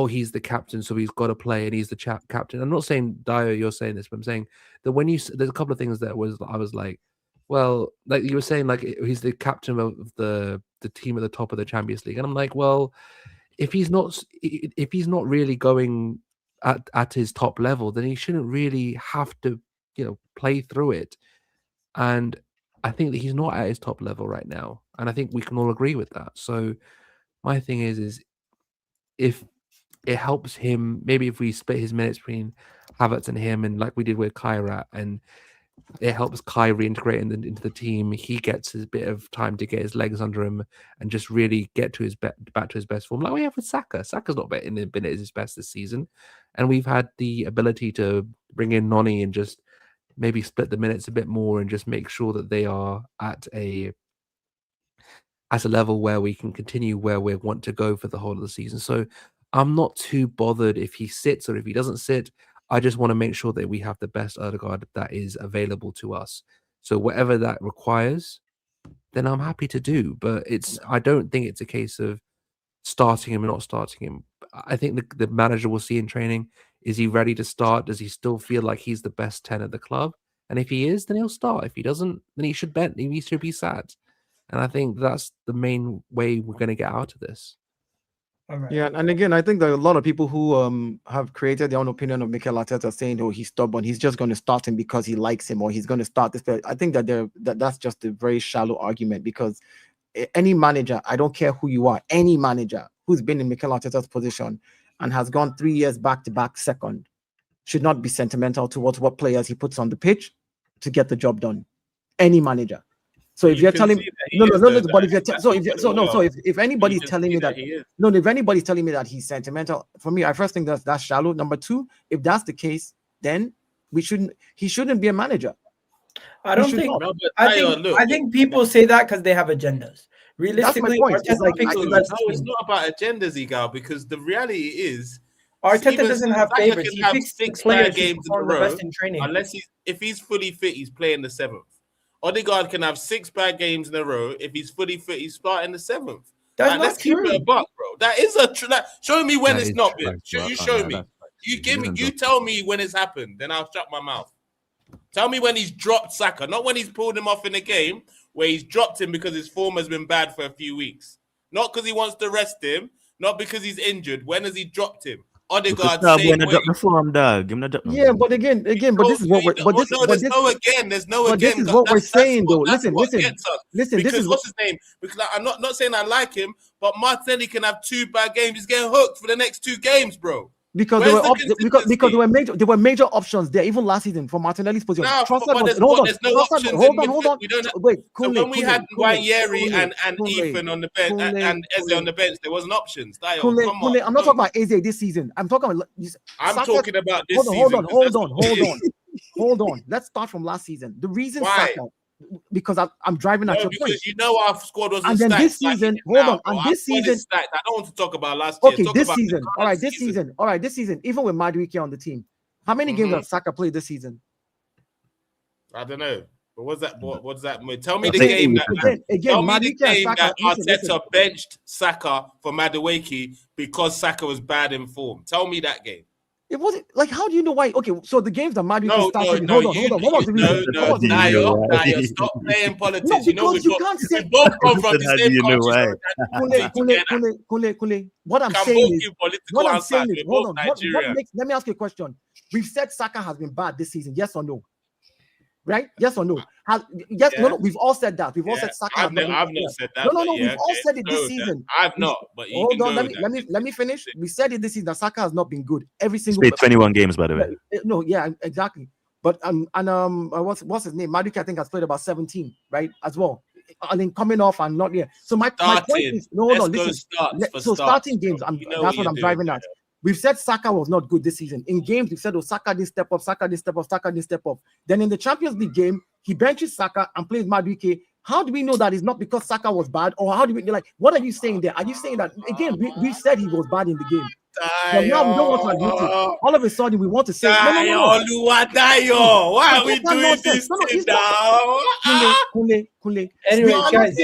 he's the captain, so he's got to play and he's the captain. I'm not saying, Dio, you're saying this, but I'm saying that there's a couple of things that I was like, well, like you were saying, like he's the captain of the team at the top of the Champions League, and I'm like, well, if he's not really going at his top level, then he shouldn't really have to, play through it. And I think that he's not at his top level right now, and I think we can all agree with that. So my thing is if it helps him, maybe if we split his minutes between Havertz and him, and like we did with Kairat, and It helps Kai reintegrate into the team. He gets his bit of time to get his legs under him and just really get to his back to his best form. Like we have with Saka. Saka's not been at his best this season, and we've had the ability to bring in Noni and just maybe split the minutes a bit more and just make sure that they are at a level where we can continue where we want to go for the whole of the season. So I'm not too bothered if he sits or if he doesn't sit. I just want to make sure that we have the best Ødegaard that is available to us. So whatever that requires, then I'm happy to do. But I don't think it's a case of starting him and not starting him. I think the manager will see in training, is he ready to start? Does he still feel like he's the best 10 at the club? And if he is, then he'll start. If he doesn't, then he should be sad. And I think that's the main way we're going to get out of this. All right. Yeah, and again, I think there are a lot of people who have created their own opinion of Mikel Arteta, saying, "Oh, he's stubborn. He's just going to start him because he likes him, or he's going to start this." I think that's just a very shallow argument, because any manager, I don't care who you are, any manager who's been in Mikel Arteta's position and has gone 3 years back-to-back second should not be sentimental towards what players he puts on the pitch to get the job done. Any manager. So if you're telling me but if anybody's telling me that if anybody's telling me that he's sentimental, for me, I first think that's shallow. Number two, if that's the case, then he shouldn't be a manager. I don't think. I think people say that because they have agendas. Realistically, that's my point. It's not about agendas, Egal, because the reality is Arteta doesn't have favorites. He picks 6 bad games in a row. Unless if he's fully fit, he's playing the 7th. Odegaard can have 6 bad games in a row. If he's fully fit, he's starting the 7th. Let's keep it a buck, bro. That is show me when it's not been. You show me. You tell me when it's happened, then I'll shut my mouth. Tell me when he's dropped Saka, not when he's pulled him off in a game where he's dropped him because his form has been bad for a few weeks. Not because he wants to rest him, not because he's injured. When has he dropped him? Odegaard, same way. Yeah, but again, but this is what we're. But there's no again. This is what we're saying, though. Listen. This is what's his name? Because I'm not saying I like him, but Martinelli can have 2 bad games. He's getting hooked for the next 2 games, bro. Because there were major options there, even last season for Martinelli's position. Hold on. Wait, so when we had Guayeri and Ethan on the bench and Eze on the bench, there wasn't options. I'm not talking about Eze this season. I'm talking about this season. Hold on. Let's start from last season. The reason Saka, because I'm driving at your point. Because you know our squad wasn't and then stacked. This season, this season, I don't want to talk about last year. Okay, this season. All right, this season, even with Madueke on the team, how many games have Saka played this season? I don't know. But what does that mean? Tell me the game that Arteta benched Saka for Madueke because Saka was bad in form. Tell me that game. It wasn't like, how do you know why? Okay, so the games that Madueke started. Hold on. What was the reason? No, stop playing politics. No, because you can't say. Both come from the same country. Kule. What I'm saying is, hold on. Let me ask you a question. We've said Saka has been bad this season. Yes or no? Right? Yes or no? No. We've all said that. We've all said Saka. I've not said that. No. We've all said it this season. I've not. But hold on. Let me finish. We said it this season that Saka has not been good every single. Played 21 games, by the way. No, yeah, exactly. But what's his name? Madueke, I think, has played about 17, right? As well. And then coming off and not here. So my point is, listen. Starting games, that's what I'm driving at. We've said Saka was not good this season. In games, we've said, Saka didn't step up. Then in the Champions League game, he benches Saka and plays Madueke. How do we know that it's not because Saka was bad? Or how do we, what are you saying there? Are you saying that, again, we said he was bad in the game? But now we don't want to admit it. All of a sudden, we want to say, no. Why are we doing this now? Kule. Anyway, guys.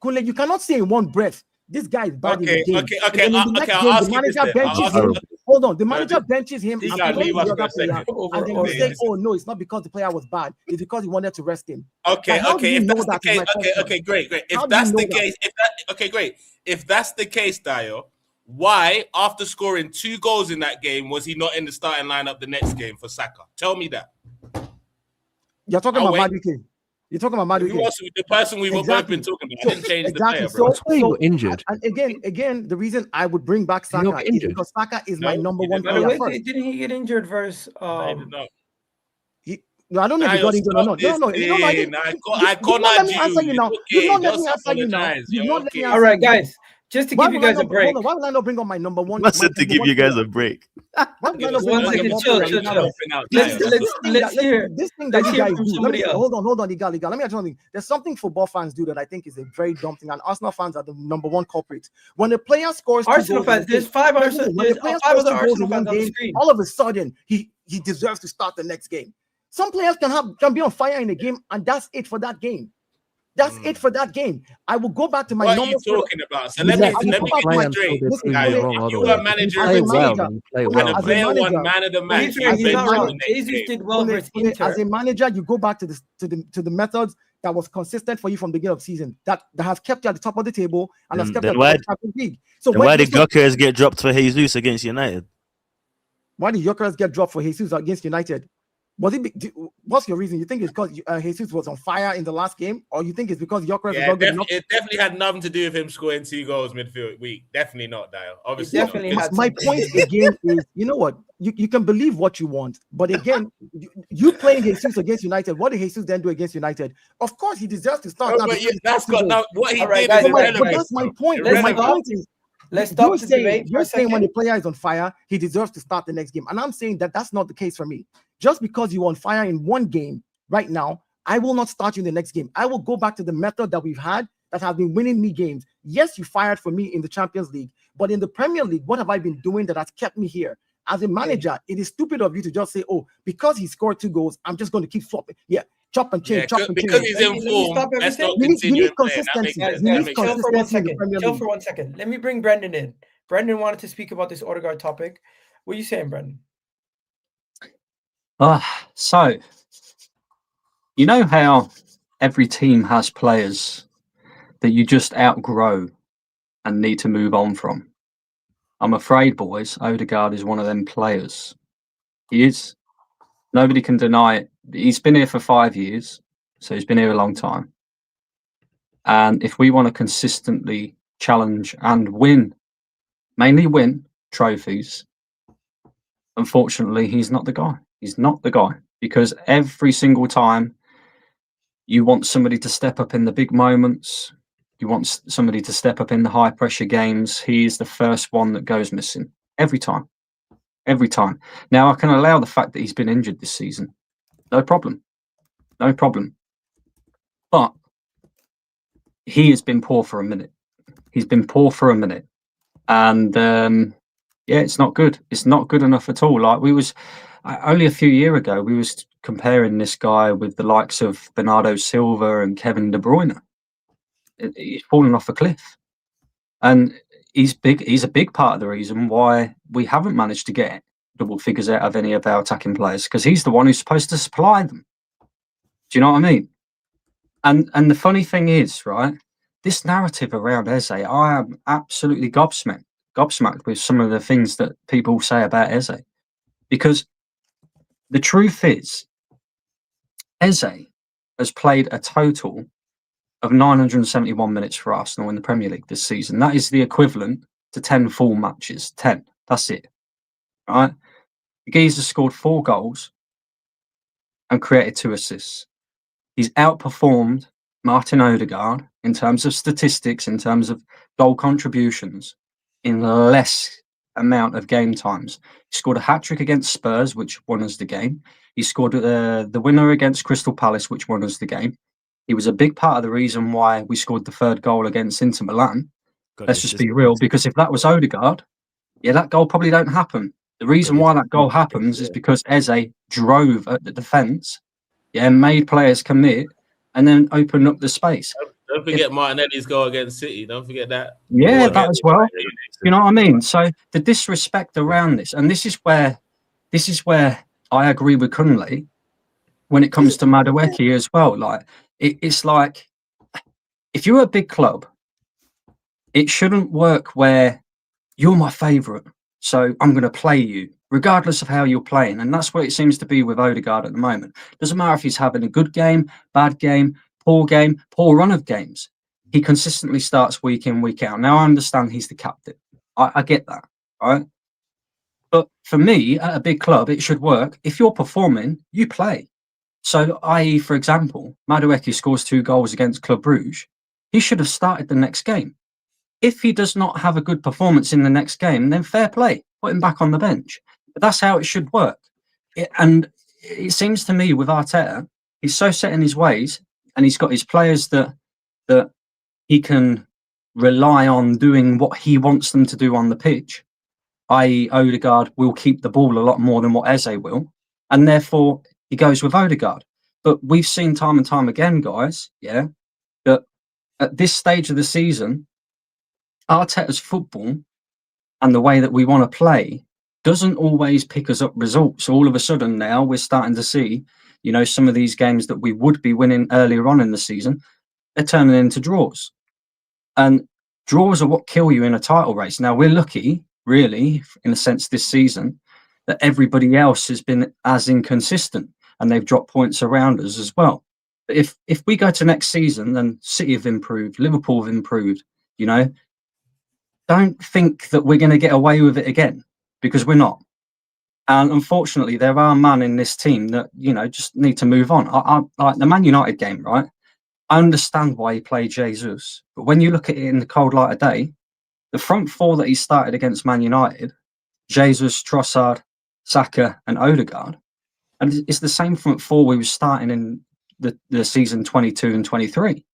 Kule, you cannot say in one breath, this guy is bad in the game. Okay. The manager benches him. Hold on. The manager benches him and then you say, oh, no, it's not because the player was bad. It's because he wanted to rest him. Okay. Great. If that's the case, Dio, why, after scoring 2 goals in that game, was he not in the starting lineup the next game for Saka? Tell me that. You're talking about Madueke. You're talking about Madueke. The person we've both been talking about. I didn't change the player, bro. That's why you were injured. And again, the reason I would bring back Saka is because Saka is my number one player. Didn't he get injured versus? No, I don't know if he got injured or not. No, I cannot let me answer you now. You've not let me answer you now. You've not let me answer. All right, guys. Just to give you guys a break. Hold on, why would I not bring on my number one? I said to give you guys a break. One second, chill. Let's hear this thing that you guys from do. somebody else. Hold on, Liga. Let me tell you something. There's something football fans do that I think is a very dumb thing, and Arsenal fans are the number one culprit. When a player scores, Arsenal fans, there's five other Arsenal fans on the screen. All of a sudden, he deserves to start the next game. Some players can be on fire in a game, and that's it for that game. That's it for that game. I will go back to my normal. What are you talking about? So let me get straight. If you were manager, and a player won man of the match, as a manager, you go back to the methods that was consistent for you from the beginning of the season, that has kept you at the top of the table and has kept you at the Champions League. So why did Gyökeres get dropped for Jesus against United? Why did Gyökeres get dropped for Jesus against United? What's your reason? You think it's because Jesus was on fire in the last game, or you think it's because Gyökeres was not good enough? It definitely had nothing to do with him scoring 2 goals midfield week. Definitely not, Dio. Obviously, my point again is, you know what? You can believe what you want, but again, you playing Jesus against United. What did Jesus then do against United? Of course, he deserves to start. What he did. That's my point. My point is, let's stop the debate. You're saying when the player is on fire, he deserves to start the next game, and I'm saying that that's not the case for me. Just because you're on fire in one game right now, I will not start you in the next game. I will go back to the method that we've had that have been winning me games. Yes, you fired for me in the Champions League, but in the Premier League, what have I been doing that has kept me here? As a manager, it is stupid of you to just say, oh, because he scored 2 goals, I'm just going to keep swapping. Yeah, chop and change, chop and change. Because he's in form, let's not continue. You need consistency. Chill for 1 second. Let me bring Brendan in. Brendan wanted to speak about this Odegaard topic. What are you saying, Brendan? So, you know how every team has players that you just outgrow and need to move on from? I'm afraid, boys, Ødegaard is one of them players. He is. Nobody can deny it. He's been here for 5 years, so he's been here a long time. And if we want to consistently challenge and win, mainly win trophies, unfortunately, he's not the guy. He's not the guy, because every single time you want somebody to step up in the big moments, you want somebody to step up in the high pressure games, he is the first one that goes missing every time. Every time. Now, I can allow the fact that he's been injured this season. No problem. No problem. But he has been poor for a minute. He's been poor for a minute. And yeah, it's not good. It's not good enough at all. Like only a few years ago, we was comparing this guy with the likes of Bernardo Silva and Kevin De Bruyne. He's fallen off a cliff. And he's big. He's a big part of the reason why we haven't managed to get double figures out of any of our attacking players, because he's the one who's supposed to supply them. Do you know what I mean? And the funny thing is, right, this narrative around Eze, I am absolutely gobsmacked with some of the things that people say about Eze. Because the truth is, Eze has played a total of 971 minutes for Arsenal in the Premier League this season. That is the equivalent to 10 full matches. 10. That's it. Right? The geezer scored 4 goals and created 2 assists. He's outperformed Martin Ødegaard in terms of statistics, in terms of goal contributions, in less amount of game times. He scored a hat-trick against Spurs, which won us the game. He scored the winner against Crystal Palace, which won us the game. He was a big part of the reason why we scored the 3rd goal against Inter Milan. Let's just be real, because if that was Ødegaard, yeah, that goal probably don't happen. The reason why that goal happens is because Eze drove at the defence, yeah, made players commit, and then opened up the space. Don't forget Martinelli's goal against City. Don't forget that. Yeah, that as well. You know what I mean? So the disrespect around this, and this is where I agree with Cunley when it comes to Madueke as well. Like it's like, if you're a big club, it shouldn't work where you're my favourite, so I'm going to play you regardless of how you're playing. And that's what it seems to be with Ødegaard at the moment. Doesn't matter if he's having a good game, bad game, poor run of games. He consistently starts week in, week out. Now, I understand he's the captain. I get that, right? But for me, at a big club, it should work. If you're performing, you play. So, i.e., for example, Madueke scores 2 goals against Club Brugge. He should have started the next game. If he does not have a good performance in the next game, then fair play, put him back on the bench. But that's how it should work. And it seems to me with Arteta, he's so set in his ways, and he's got his players that he can rely on doing what he wants them to do on the pitch, i.e. Ødegaard will keep the ball a lot more than what Eze will, and therefore he goes with Ødegaard. But we've seen time and time again, guys, that at this stage of the season, Arteta's football and the way that we want to play doesn't always pick us up results. All of a sudden now we're starting to see, some of these games that we would be winning earlier on in the season, they're turning into draws. And draws are what kill you in a title race. Now, we're lucky, really, in a sense this season, that everybody else has been as inconsistent and they've dropped points around us as well. But if we go to next season, then City have improved, Liverpool have improved, don't think that we're going to get away with it again, because we're not. And unfortunately, there are men in this team that, just need to move on. I like the Man United game, right? I understand why he played Jesus, but when you look at it in the cold light of day, the front four that he started against Man United, Jesus, Trossard, Saka and Ødegaard, and it's the same front four we were starting in the season 22 and 23.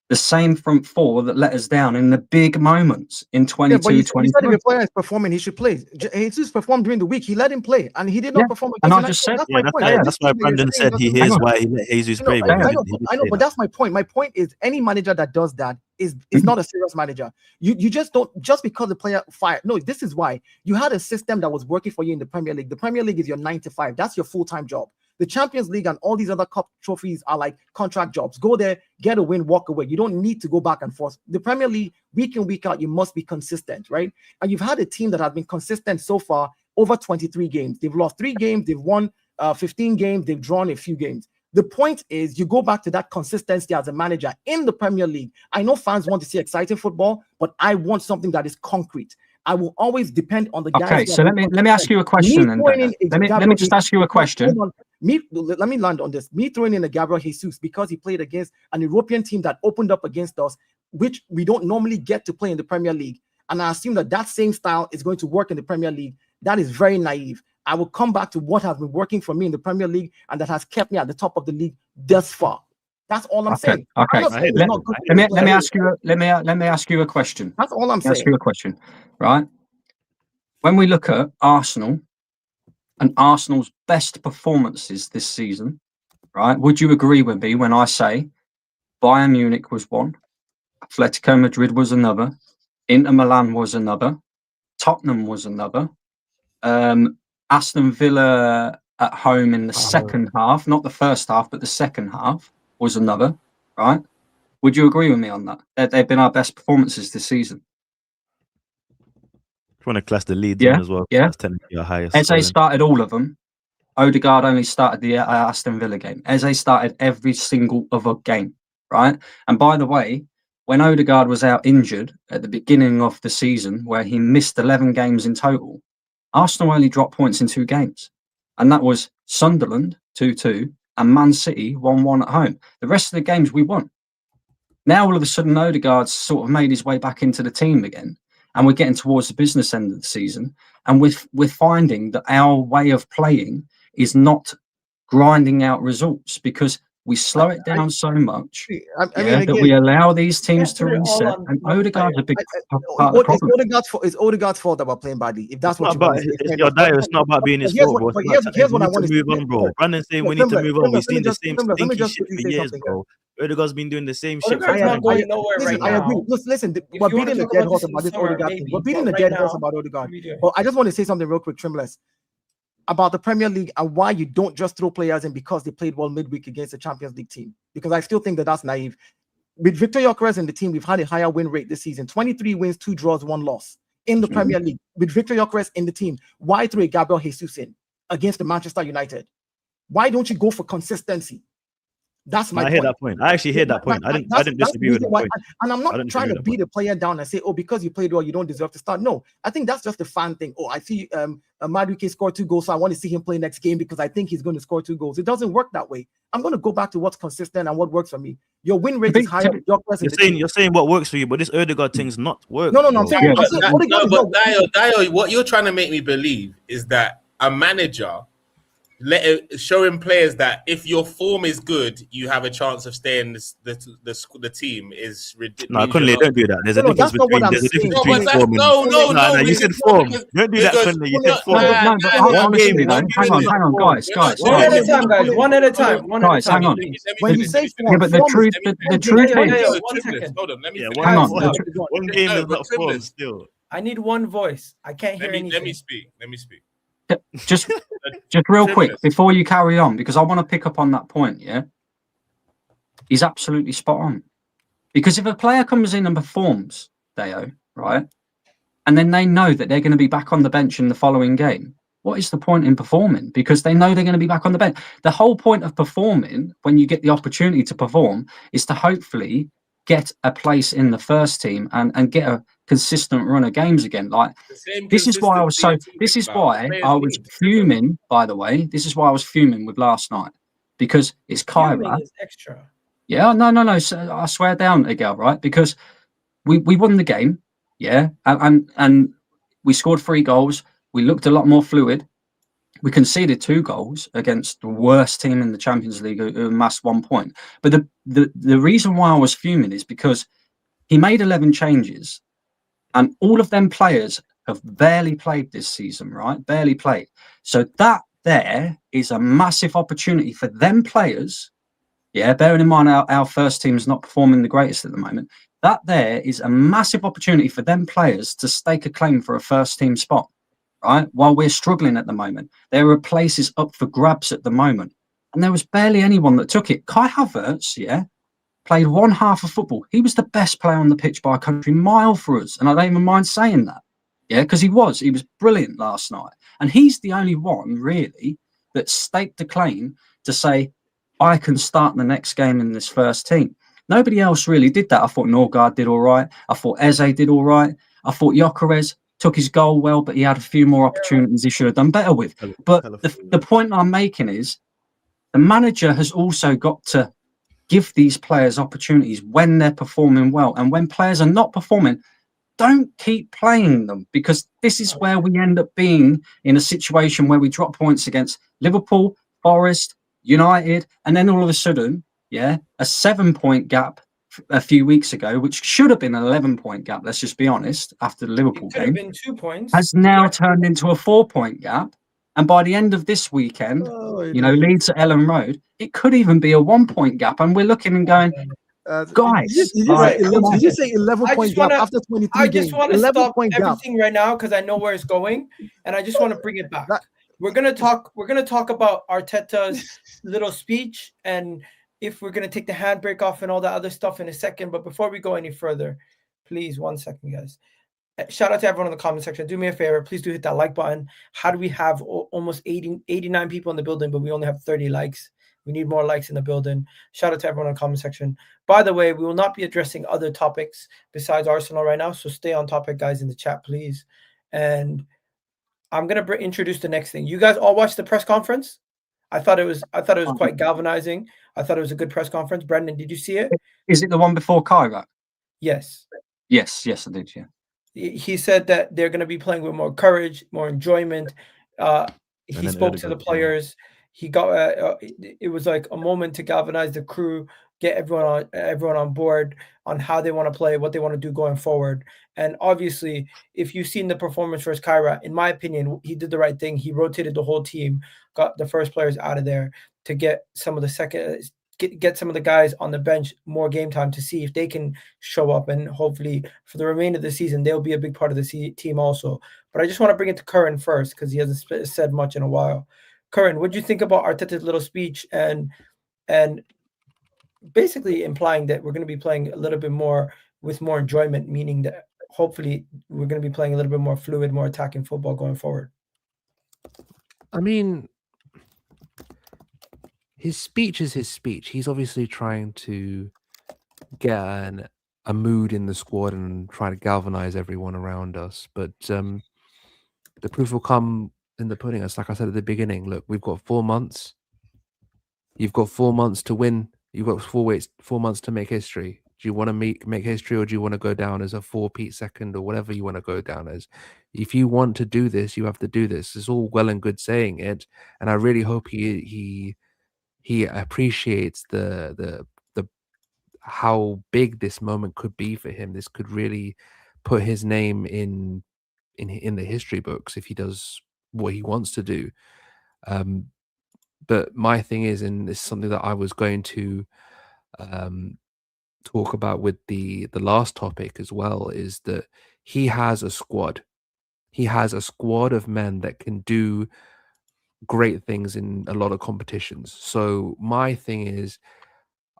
The same front four that let us down in the big moments in 22, 23. He said if a player is performing, he should play. Jesus performed during the week. He let him play, and he did not perform. And I just said, that's why Brandon said he hears why he let Jesus play. I know, but that's my point. My point is, any manager that does that is not a serious manager. You just don't, just because the player fired. No, this is why. You had a system that was working for you in the Premier League. The Premier League is your 9 to 5. That's your full-time job. The Champions League and all these other cup trophies are like contract jobs. Go there, get a win, walk away. You don't need to go back and forth. The Premier League, week in, week out, you must be consistent, right? And you've had a team that has been consistent so far over 23 games. They've lost 3 games. They've won 15 games. They've drawn a few games. The point is, you go back to that consistency as a manager in the Premier League. I know fans want to see exciting football, but I want something that is concrete. I will always depend on the guys. Okay, so let me ask you a question. Let me just ask you a question. Let me land on this. Me throwing in a Gabriel Jesus because he played against an European team that opened up against us, which we don't normally get to play in the Premier League. And I assume that same style is going to work in the Premier League. That is very naive. I will come back to what has been working for me in the Premier League and that has kept me at the top of the league thus far. That's all I'm saying. Okay. Let me ask you a question. That's all I'm saying. Ask you a question, right? When we look at Arsenal and Arsenal's best performances this season, right? Would you agree with me when I say Bayern Munich was one, Atletico Madrid was another, Inter Milan was another, Tottenham was another, Aston Villa at home in the second half, not the first half, but the second half was another, right? Would you agree with me on that? They've been our best performances this season. If you want to class the Leeds one as well, that's technically our highest. Eze started all of them. Ødegaard only started the Aston Villa game. Eze started every single other game, right? And by the way, when Ødegaard was out injured at the beginning of the season, where he missed 11 games in total, Arsenal only dropped points in 2 games. And that was Sunderland 2-2 and Man City 1-1 at home. The rest of the games we won. Now all of a sudden Ødegaard's sort of made his way back into the team again, and we're getting towards the business end of the season, and we're finding that our way of playing is not grinding out results because we slow it down so much that we allow these teams to reset. And Ødegaard's a big part of the problem. It's Ødegaard's fault about playing badly. If that's what it's your diet, it's not about being his fault, bro. Here's what I want to move on, bro. Brandon's saying we need to move on. We've seen the same stinky shit for years, bro. Ødegaard's been doing the same shit. I agree. I agree. Listen, we're beating the dead horse about this Ødegaard thing. We're beating the dead horse about Ødegaard. But I just want to say something real quick, Trimless, about the Premier League and why you don't just throw players in because they played well midweek against the Champions League team. Because I still think that's naive. With Victor Gyökeres in the team, we've had a higher win rate this season. 23 wins, 2 draws, 1 loss in the Premier League. With Victor Gyökeres in the team, why throw a Gabriel Jesus in against the Manchester United? Why don't you go for consistency? That's my I point. hear that point. I actually hear that point. I didn't disagree with that point. And I'm not trying to beat the player down and say, oh, because you played well, you don't deserve to start. No, I think that's just a fan thing. Oh, I see Madueke scored 2 goals, so I want to see him play next game because I think he's going to score 2 goals. It doesn't work that way. I'm going to go back to what's consistent and what works for me. Your win rate is higher. You're saying what works for you, but this Ødegaard thing's not work. No, I'm saying. But Dio, what you're trying to make me believe is that a manager showing players that if your form is good, you have a chance of staying. The team is ridiculous. No, Conley, don't do that. There's a difference between form. No. You said form. Don't do that, Conley. You said form. Hang on, guys. One at a time, guys. One at a time. Guys, hang on. When you say form, Yeah, but the truth is, 1 second. Hold on, let me. hang on. One game is not form still. I need one voice. I can't hear anything. Let me speak. Just real quick before you carry on, because I want to pick up on that point. Yeah, he's absolutely spot on. Because if a player comes in and performs, Deo, right, and then they know that they're going to be back on the bench in the following game, what is the point in performing? Because they know they're going to be back on the bench. The whole point of performing, when you get the opportunity to perform, is to hopefully get a place in the first team and get a consistent run of games again. Like this is why I was fuming, by the way. This is why I was fuming with last night, because it's Kairat. Extra. Yeah, no. So I swear down, Ødegaard, right? Because we won the game, yeah, and we scored 3 goals. We looked a lot more fluid. We conceded 2 goals against the worst team in the Champions League who amassed 1 point. But the reason why I was fuming is because he made 11 changes, and all of them players have barely played this season, right? Barely played. So that there is a massive opportunity for them players. Yeah, bearing in mind our first team is not performing the greatest at the moment. That there is a massive opportunity for them players to stake a claim for a first team spot. Right, while we're struggling at the moment, there are places up for grabs at the moment, and there was barely anyone that took it. Kai Havertz, yeah, played 1 half of football. He was the best player on the pitch by a country mile for us, and I don't even mind saying that, yeah, because he was brilliant last night, and he's the only one really that staked a claim to say I can start the next game in this first team. Nobody else really did that. I thought Ødegaard did all right. I thought Eze did all right. I thought Gyökeres took his goal well, but he had a few more opportunities he should have done better with. But the point I'm making is the manager has also got to give these players opportunities when they're performing well. And when players are not performing, don't keep playing them, because this is where we end up being in a situation where we drop points against Liverpool, Forest, United, and then all of a sudden, yeah, a 7-point gap a few weeks ago, which should have been an 11-point gap, let's just be honest, after the Liverpool game, been 2 points, has now turned into a 4-point gap. And by the end of this weekend, Leeds at Ellen Road, it could even be a 1-point gap. And we're looking and going, guys, did you say 11-point gap after 23 games? I just want to stop everything right now because I know where it's going, and I just want to bring it back. We're gonna talk about Arteta's little speech, and if we're going to take the handbrake off and all that other stuff in a second. But before we go any further, please, 1 second, guys. Shout out to everyone in the comment section. Do me a favor. Please do hit that like button. How do we have almost 89 people in the building, but we only have 30 likes? We need more likes in the building. Shout out to everyone in the comment section. By the way, we will not be addressing other topics besides Arsenal right now. So stay on topic, guys, in the chat, please. And I'm going to introduce the next thing. You guys all watched the press conference? I thought it was quite galvanizing. I thought it was a good press conference. Brendan, did you see it? Is it the one before Kairat? Yes. Yes, I did, yeah. He said that they're going to be playing with more courage, more enjoyment. He spoke to the players. He got it was like a moment to galvanize the crew, get everyone on board on how they want to play, what they want to do going forward. And obviously, if you've seen the performance versus Kairat, in my opinion, he did the right thing. He rotated the whole team, got the first players out of there to get some of the get some of the guys on the bench more game time to see if they can show up. And hopefully for the remainder of the season, they'll be a big part of the team also. But I just want to bring it to Curran first because he hasn't said much in a while. Curran, what do you think about Arteta's little speech and basically implying that we're going to be playing a little bit more with more enjoyment, meaning that hopefully we're going to be playing a little bit more fluid, more attacking football going forward? I mean, his speech is his speech. He's obviously trying to get a mood in the squad and try to galvanize everyone around us. But the proof will come in the pudding. It's like I said at the beginning. Look, we've got 4 months. You've got 4 months to win. You've got 4 months to make history. Do you want to make history, or do you want to go down as a 4-peat second, or whatever you want to go down as? If you want to do this, you have to do this. It's all well and good saying it, and I really hope he appreciates the how big this moment could be for him. This could really put his name in the history books if he does what he wants to do. But my thing is, and this is something that I was going to talk about with the last topic as well, is that he has a squad. He has a squad of men that can do great things in a lot of competitions. So my thing is,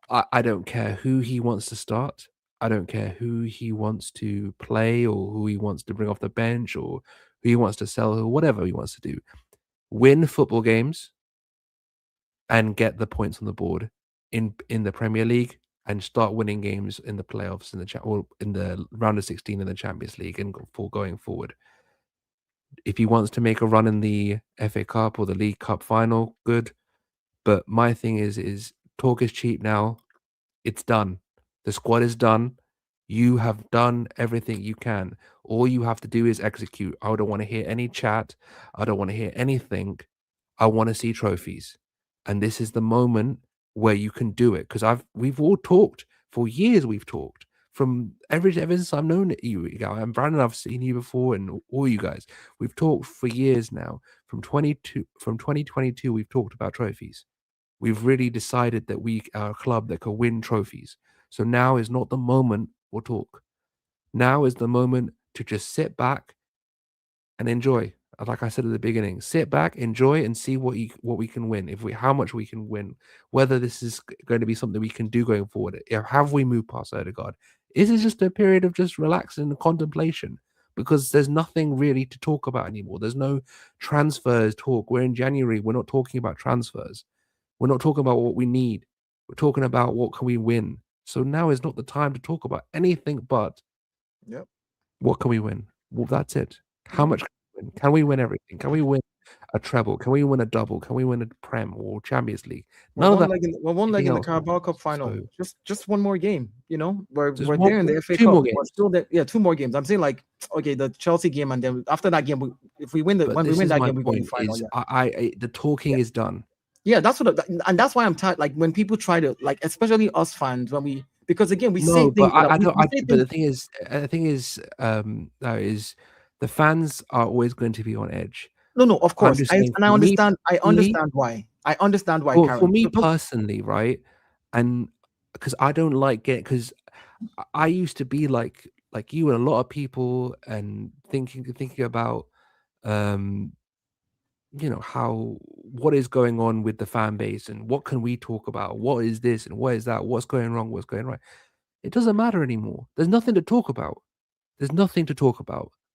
I don't care who he wants to start. I don't care who he wants to play, or who he wants to bring off the bench, or who he wants to sell, or whatever he wants to do. Win football games and get the points on the board in the Premier League, and start winning games in the playoffs, or in the round of 16 in the Champions League, and going forward. If he wants to make a run in the FA Cup or the League Cup final, good. But my thing is talk is cheap now. It's done. The squad is done. You have done everything you can. All you have to do is execute. I don't want to hear any chat. I don't want to hear anything. I want to see trophies. And this is the moment where you can do it. Because we've all talked for years. We've talked ever since I've known you, and Brandon, I've seen you before, and all you guys. We've talked for years now. From 2022, we've talked about trophies. We've really decided that we are a club that can win trophies. So now is not the moment we'll talk. Now is the moment to just sit back and enjoy. Like I said at the beginning, sit back, enjoy, and see what we can win. How much we can win. Whether this is going to be something we can do going forward. Have we moved past Ødegaard? Is it just a period of just relaxing and contemplation? Because there's nothing really to talk about anymore. There's no transfers talk. We're in January. We're not talking about transfers. We're not talking about what we need. We're talking about what can we win. So now is not the time to talk about anything but what can we win? Well, that's it. How much can we win? Can we win everything? Can we win a treble? Can we win a double? Can we win a Prem or Champions League? One leg in the Carabao Cup final. So, just one more game. We're there in the FA Cup. We're still there. Yeah, 2 more games. I'm saying, like, okay, the Chelsea game, and then after that game, if we win that game, we go in the final. The talking is done. Yeah, that's and that's why I'm tired. Like, when people try to, like, especially us fans, because again we say things. But the thing is, the fans are always going to be on edge. No, of course, I understand. I understand why. For me personally, right, and because I don't like getting, because I used to be like you and a lot of people, and thinking about what is going on with the fan base, and what can we talk about, what is this and what is that, what's going wrong, what's going right. It doesn't matter anymore. There's nothing to talk about.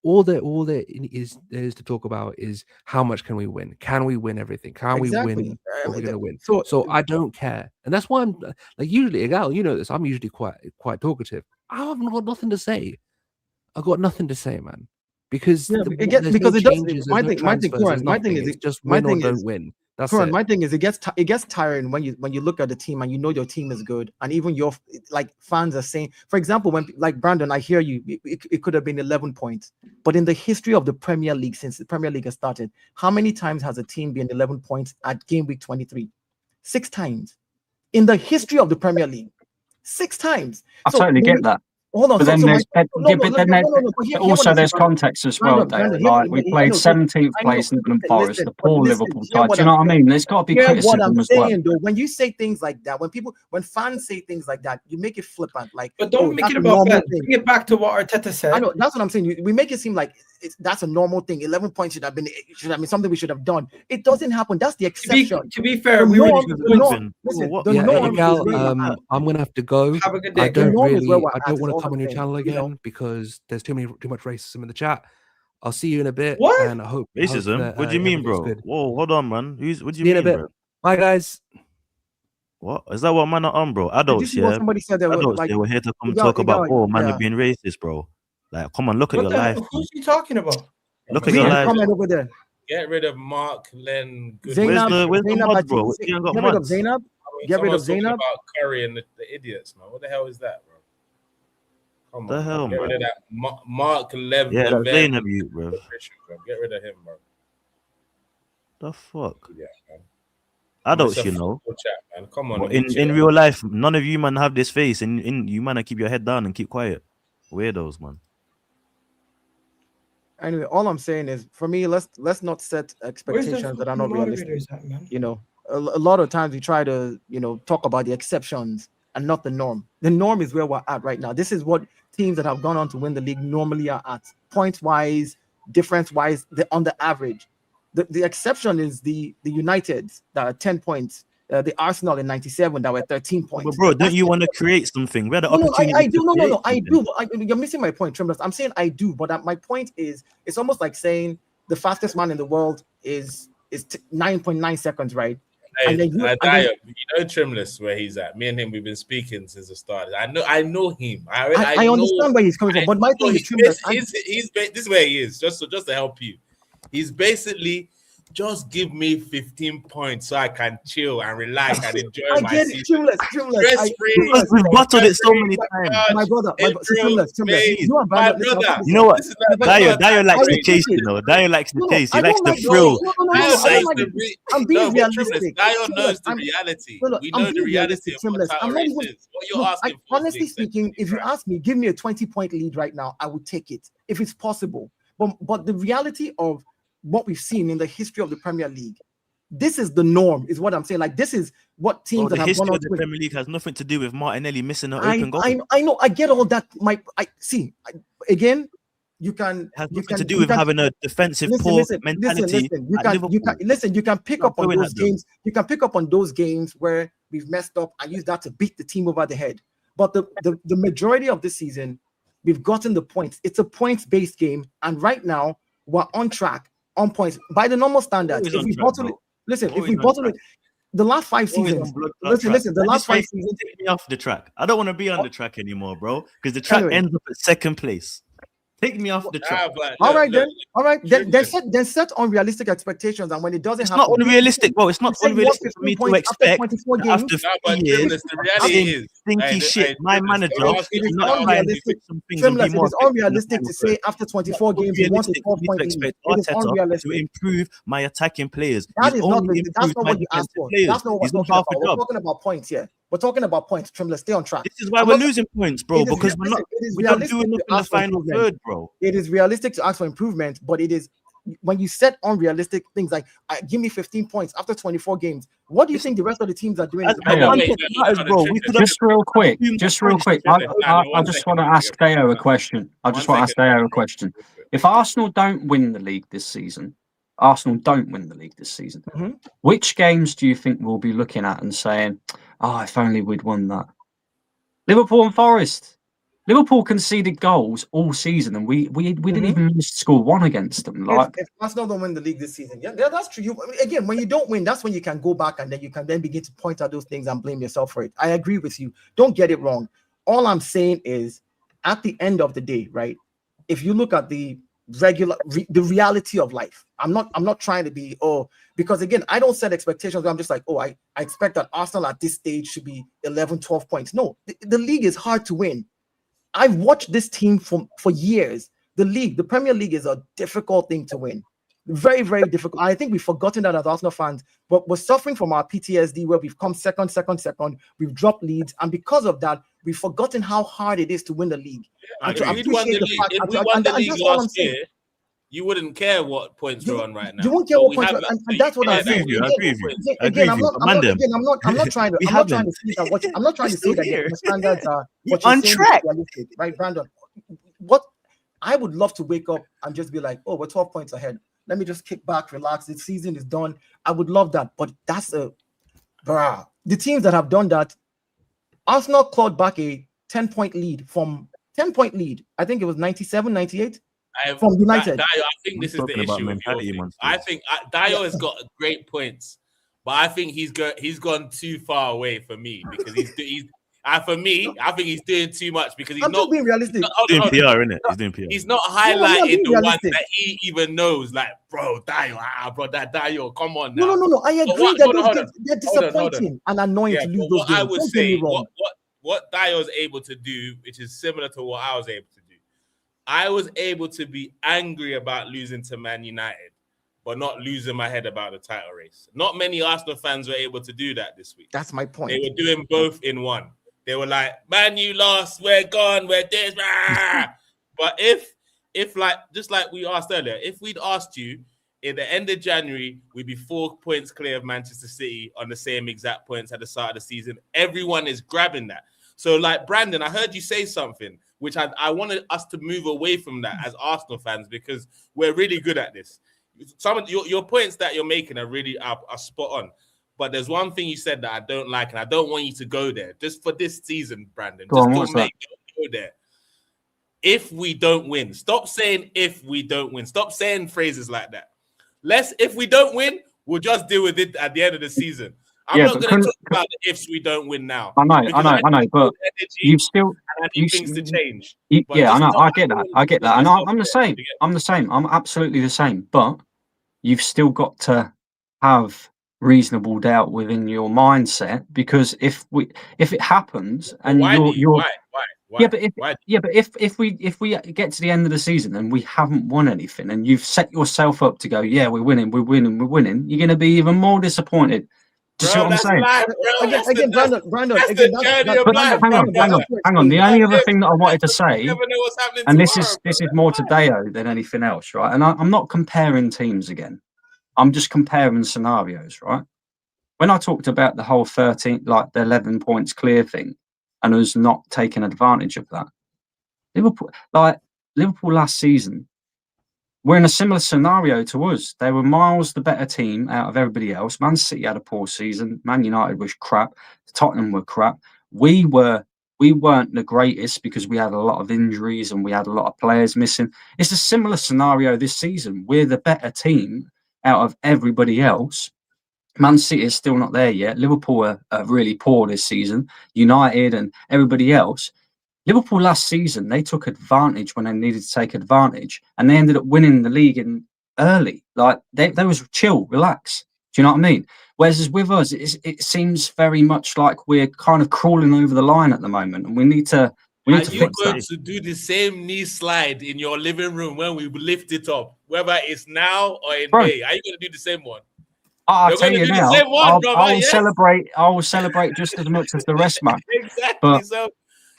All there is to talk about is how much can we win? Can we win everything? Can we win what we're going to win? So I don't care, and that's why I'm like, usually, Gal, you know this. I'm usually quite talkative. I've got nothing to say. I've got nothing to say, man. Because it does. My thing is just win or don't win. That's it. My thing is, it gets tiring when you look at the team and you know your team is good, and even your fans are saying, for example, when, like, Brandon, I hear you, it could have been 11 points, but in the history of the Premier League, since the Premier League has started, how many times has a team been 11 points at game week 23? 6 times in the history of the Premier League. 6 times. I totally get that. Hold on. But then there's context as well. Like, we played 17th place in Nottingham Forest, the poor Liverpool side. Do you know what I mean? There's got to be criticism as well. Though, when you say things like that, when fans say things like that, you make it flippant. Like, but don't make it about that. Bring it back to what Arteta said. I know, that's what I'm saying. We make it seem like that's a normal thing. 11 points should have been something we should have done. It doesn't happen. That's the exception. To be fair, I'm gonna have to go. Have a good day. I don't want to come on your channel again because there's too much racism in the chat. I'll see you in a bit. What? And I hope racism? What do you mean, bro? Whoa, hold on, man. What do you mean, in a bit? Bro? Bye, guys. What is that? What man are on, bro? Did you Adults, see what yeah. somebody said? They were Adults, like, they were here to come Ødegaard, talk about, Ødegaard, man, yeah. you're being racist, bro. Like, come on, look at your life. Who's he talking about? Look at Read your the life. comment over there. Get rid of Mark Len. Zainab, Where's the Zainab, mod, I bro? think- You ain't got get rid of mods. Zainab. Get rid of Someone's talking Zainab. about Curry and the idiots, man. What the hell is that, bro? Come The on, hell, get man. rid of that Mark Lev. Yeah, that's Leven. Zainab, you, bro. Get rid of him, bro. The fuck? Yeah, man. Adults, It's a you know. football chat, man. Come on. But we chill in out. real life, none of you man have this face, and you man keep your head down and keep quiet. Weirdos, man. Anyway, all I'm saying is, for me, let's not set expectations that are not realistic. You know, a lot of times we try to, talk about the exceptions and not the norm. The norm is where we're at right now. This is what teams that have gone on to win the league normally are at, points wise, difference wise, on the average. The exception is the Uniteds that are 10 points. The Arsenal in 97 that were 13 points. But bro, don't you want to create something? Where the opportunity? I do. No, I create do. You're missing my point, Tremblers. I'm saying I do, but my point is, it's almost like saying the fastest man in the world is 9.9 seconds, right? Hey, And then you know Trimless where he's at. Me and him, we've been speaking since the start. I know him. I understand where he's coming from, but my thing is Trimless. This is where he is. Just to help you, he's basically. Just give me 15 points so I can chill and relax and enjoy my season. Trimless. We've bottled it so many times. My brother, Trimless. You know what? Dio likes the chase, you know. Dio likes the chase. He likes the thrill. I'm being realistic. Dio knows the reality. We know the reality of what title race is. What you're asking for. Honestly speaking, if you ask me, give me a 20-point lead right now, I would take it if it's possible. But the reality of what we've seen in the history of the Premier League, this is the norm, is what I'm saying. Like, this is what teams that have gone on to the Premier League has nothing to do with Martinelli missing an open goal. I know, I get all that. Again, you can has nothing to do with having a defensive poor mentality. You can pick up on those games. You can pick up on those games where we've messed up and use that to beat the team over the head. But the majority of this season, we've gotten the points. It's a points-based game, and right now we're on track. On points by the normal standards. If we bottle it, the last 5 seasons. Listen, the last 5 seasons. Take me off the track. I don't want to be on the track anymore, bro, because the track ends up at second place. Take me off the track. All right. Then set unrealistic expectations, and when it doesn't happen, it's not unrealistic, bro. It's not unrealistic for me to expect after 4 years. The reality is stinky shit. My manager is not unrealistic. It is unrealistic to say after 24 games he wants a 12-point lead. It is unrealistic to improve my attacking players. That's not what you asked for. That's not what we're talking about. We're talking about points here. We're talking about points. Trimless, stay on track. This is why we're losing points, bro, because we don't do enough in the final third, bro. It is realistic to ask for improvement, but it is when you set unrealistic things like give me 15 points after 24 games. What do you think the rest of the teams are doing? Just real quick. I just want to ask Deo a question. If Arsenal don't win the league this season, which games do you think we'll be looking at and saying, if only we'd won that? Liverpool and Forest. Liverpool conceded goals all season, and we didn't even manage to score one against them. If Arsenal don't win the league this season, yeah, that's true. Again, when you don't win, that's when you can go back and then you can begin to point out those things and blame yourself for it. I agree with you. Don't get it wrong. All I'm saying is, at the end of the day, right? If you look at the reality of life, I'm not trying to be because again, I don't set expectations where I'm just like, I expect that Arsenal at this stage should be 11, 12 points. No, the league is hard to win. I've watched this team for years. The Premier League is a difficult thing to win. Very, very difficult. I think we've forgotten that as Arsenal fans, but we're suffering from our PTSD where we've come second. We've dropped leads. And because of that, we've forgotten how hard it is to win the league. If we won the league last year, you wouldn't care what points we're on right now. You won't care what points, and that's what I'm saying. Again, I'm not trying to say that the standards are on track, right, Brandon? What I would love to wake up and just be like, we're 12 points ahead. Let me just kick back, relax. The season is done. I would love that, but that's the teams that have done that. Arsenal clawed back a 10-point lead from 10-point lead. I think it was 97, 98. From United. Dio, I think this is the issue with your thing. I think Dio has got great points, but I think he's gone too far away for me because for me, I think he's doing too much because he's not being realistic. He's doing PR, isn't it? He's doing PR. He's not highlighting the ones that he even knows. Like, bro, Dio, come on now. No. I agree that they're disappointing and annoying to lose those games. I would say, what Dio's able to do, which is similar to what I was able to do. I was able to be angry about losing to Man United, but not losing my head about the title race. Not many Arsenal fans were able to do that this week. That's my point. They were doing both in one. They were like, man, you lost, we're gone, we're this. But if like, just like we asked earlier, if we'd asked you at the end of January, we'd be 4 points clear of Manchester City on the same exact points at the start of the season. Everyone is grabbing that. So like, Brandon, I heard you say something, which I wanted us to move away from that as Arsenal fans, because we're really good at this. Some of your points that you're making are really are spot on. But there's one thing you said that I don't like, and I don't want you to go there. Just for this season, Brandon. Don't go there. If we don't win. Stop saying if we don't win. Stop saying phrases like that. If we don't win, we'll just deal with it at the end of the season. I'm not going to talk about the ifs we don't win now. I know, but you've still... And I need things to change. I know, I get that. And I'm the same. I'm absolutely the same. But you've still got to have reasonable doubt within your mindset, because if it happens and why? But if we get to the end of the season and we haven't won anything, and you've set yourself up to go, yeah, we're winning, you're going to be even more disappointed. Do you see what I'm saying? Brandon, hang on. The only other thing that I wanted to say, and this is more to Deo than anything else, right? And I'm not comparing teams again. I'm just comparing scenarios, right? When I talked about the whole 13, like the 11 points clear thing, and us not taking advantage of that, Liverpool last season, we're in a similar scenario to us. They were miles the better team out of everybody else. Man City had a poor season. Man United was crap. Tottenham were crap. We weren't the greatest because we had a lot of injuries and we had a lot of players missing. It's a similar scenario this season. We're the better team out of everybody else. Man City is still not there yet. Liverpool are really poor this season. United and everybody else. Liverpool last season, they took advantage when they needed to take advantage, and they ended up winning the league in early. Like they was chill, relax. Do you know what I mean? Whereas with us, it seems very much like we're kind of crawling over the line at the moment, and we need to fix that. Are you going to do the same knee slide in your living room when we lift it up, whether it's now or in May? Are you going to do the same one? I'll tell you now. I will celebrate just as much as the rest, man. Exactly. But, so,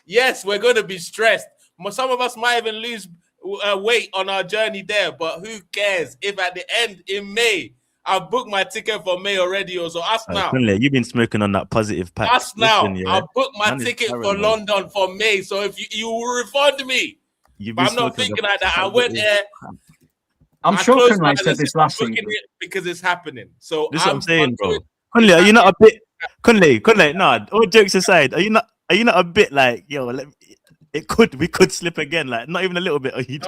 yes, we're going to be stressed. Some of us might even lose weight on our journey there, but who cares if at the end in May, I've booked my ticket for May already. So us now. You've been smoking on that positive pack. Us now. I've booked my ticket for London for May. So if you will refund me. But I'm not thinking like that. I went there. I'm sure Kunle said this last season. Because it's happening. So this is what I'm saying, bro. Kunle, are you not a bit... Kunle, no, all jokes aside, are you not a bit like, yo, we could slip again, like not even a little bit. Or you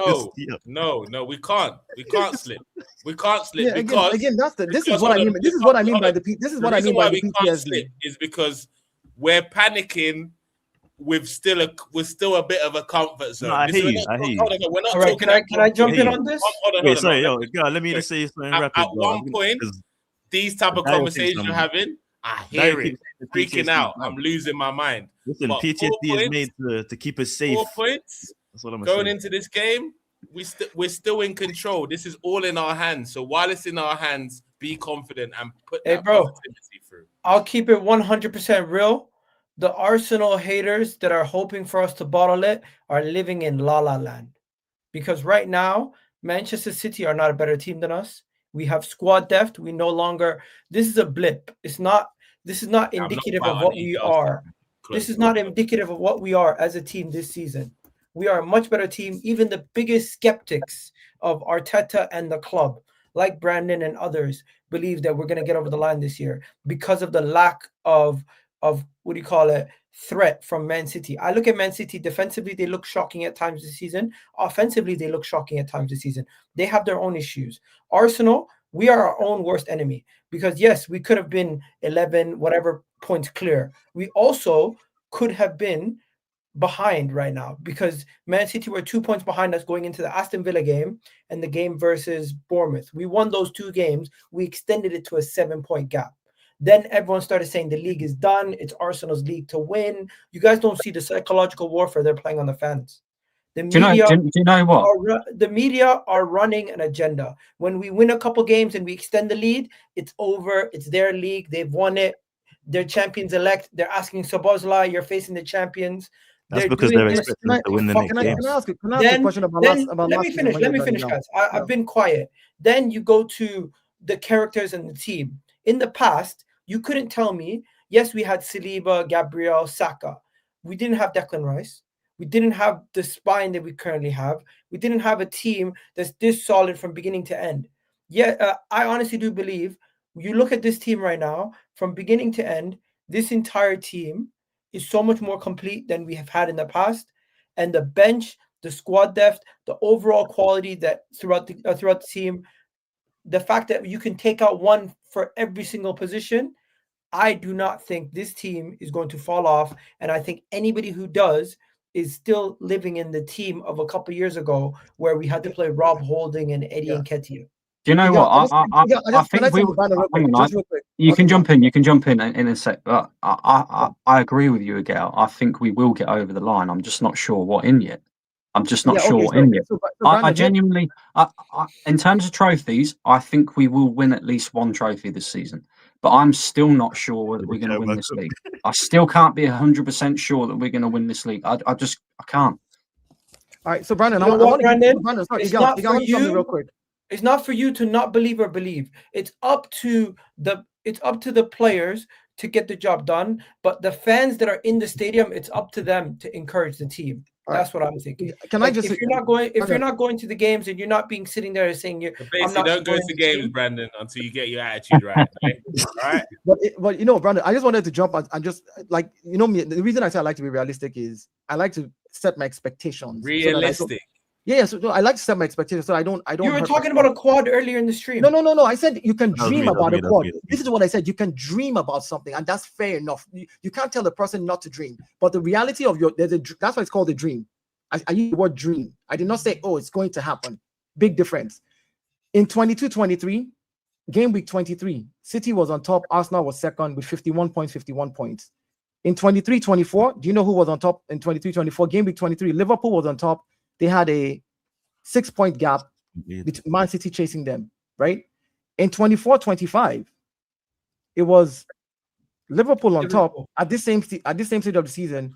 No, we can't. We can't slip. We can't slip because this is what I mean. This is what I mean by the PTSD. Is because we're panicking with still a bit of a comfort zone. No, I hear you. We're not all right, can I jump in on this? Wait, sorry, let me just say something rapid. At one point, these type of conversations you're having, I hear it. Freaking out. I'm losing my mind. Listen, PTSD is made to keep us safe. 4 points. That's what I'm going into this game. We're still in control. This is all in our hands. So while it's in our hands, be confident and put that positivity through. I'll keep it 100% real. The Arsenal haters that are hoping for us to bottle it are living in La La Land. Because right now, Manchester City are not a better team than us. We have squad depth. We no longer... This is a blip. This is not indicative of what we are. This is not indicative of what we are as a team this season. We are a much better team. Even the biggest skeptics of Arteta and the club, like Brandon and others, believe that we're going to get over the line this year because of the lack of threat from Man City. I look at Man City defensively, they look shocking at times this season. Offensively, they look shocking at times this season. They have their own issues. Arsenal, we are our own worst enemy, because yes, we could have been 11 whatever points clear. We also could have been behind right now, because Man City were 2 points behind us going into the Aston Villa game and the game versus Bournemouth. We won those 2 games. We extended it to a 7-point gap. Then everyone started saying the league is done. It's Arsenal's league to win. You guys don't see the psychological warfare they're playing on the fans. The media, do you know what? The media are running an agenda. When we win a couple games and we extend the lead, it's over. It's their league. They've won it. They're champions elect. They're asking Sabozla, you're facing the champions. That's because they're expecting to win the next game. Can I ask a question about let me finish, guys. I've been quiet. Then you go to the characters and the team. In the past, you couldn't tell me, yes, we had Saliba, Gabriel, Saka. We didn't have Declan Rice. We didn't have the spine that we currently have. We didn't have a team that's this solid from beginning to end. Yeah, I honestly do believe, you look at this team right now, from beginning to end, this entire team is so much more complete than we have had in the past. And the bench, the squad depth, the overall quality that throughout the team, the fact that you can take out one for every single position, I do not think this team is going to fall off. And I think anybody who does is still living in the team of a couple of years ago where we had to play Rob Holding and Eddie Nketiah. Do you know what? I think you can jump in. You can jump in a sec. But I agree with you, Miguel. I think we will get over the line. I'm just not sure what in yet. I'm just not sure what in yet. I genuinely, in terms of trophies, I think we will win at least one trophy this season. But I'm still not sure that we're going to win this league. I still can't be 100% sure that we're going to win this league. I can't. All right, so Brandon, it's not for you. Real quick. It's not for you to not believe or believe. It's up to the players to get the job done. But the fans that are in the stadium, it's up to them to encourage the team. That's what I'm thinking. If you're not going to the games and you're not being sitting there and saying basically don't go to games, Brandon, until you get your attitude right. Okay? All right. But Brandon, I just wanted to jump and just me. The reason I say I like to be realistic is I like to set my expectations. Realistic. So I like to set my expectations so I don't. You were talking about a quad earlier in the stream. No. I said you can dream about a quad. This is what I said. You can dream about something, and that's fair enough. You can't tell the person not to dream. But the reality of that's why it's called a dream. I use the word dream. I did not say, it's going to happen. Big difference. In 22-23, game week 23, City was on top. Arsenal was second with 51 points. In 23-24, do you know who was on top in 23-24? Game week 23, Liverpool was on top. They had a 6-point gap with Man City chasing them, right? In 24-25, it was Liverpool on top at this same stage of the season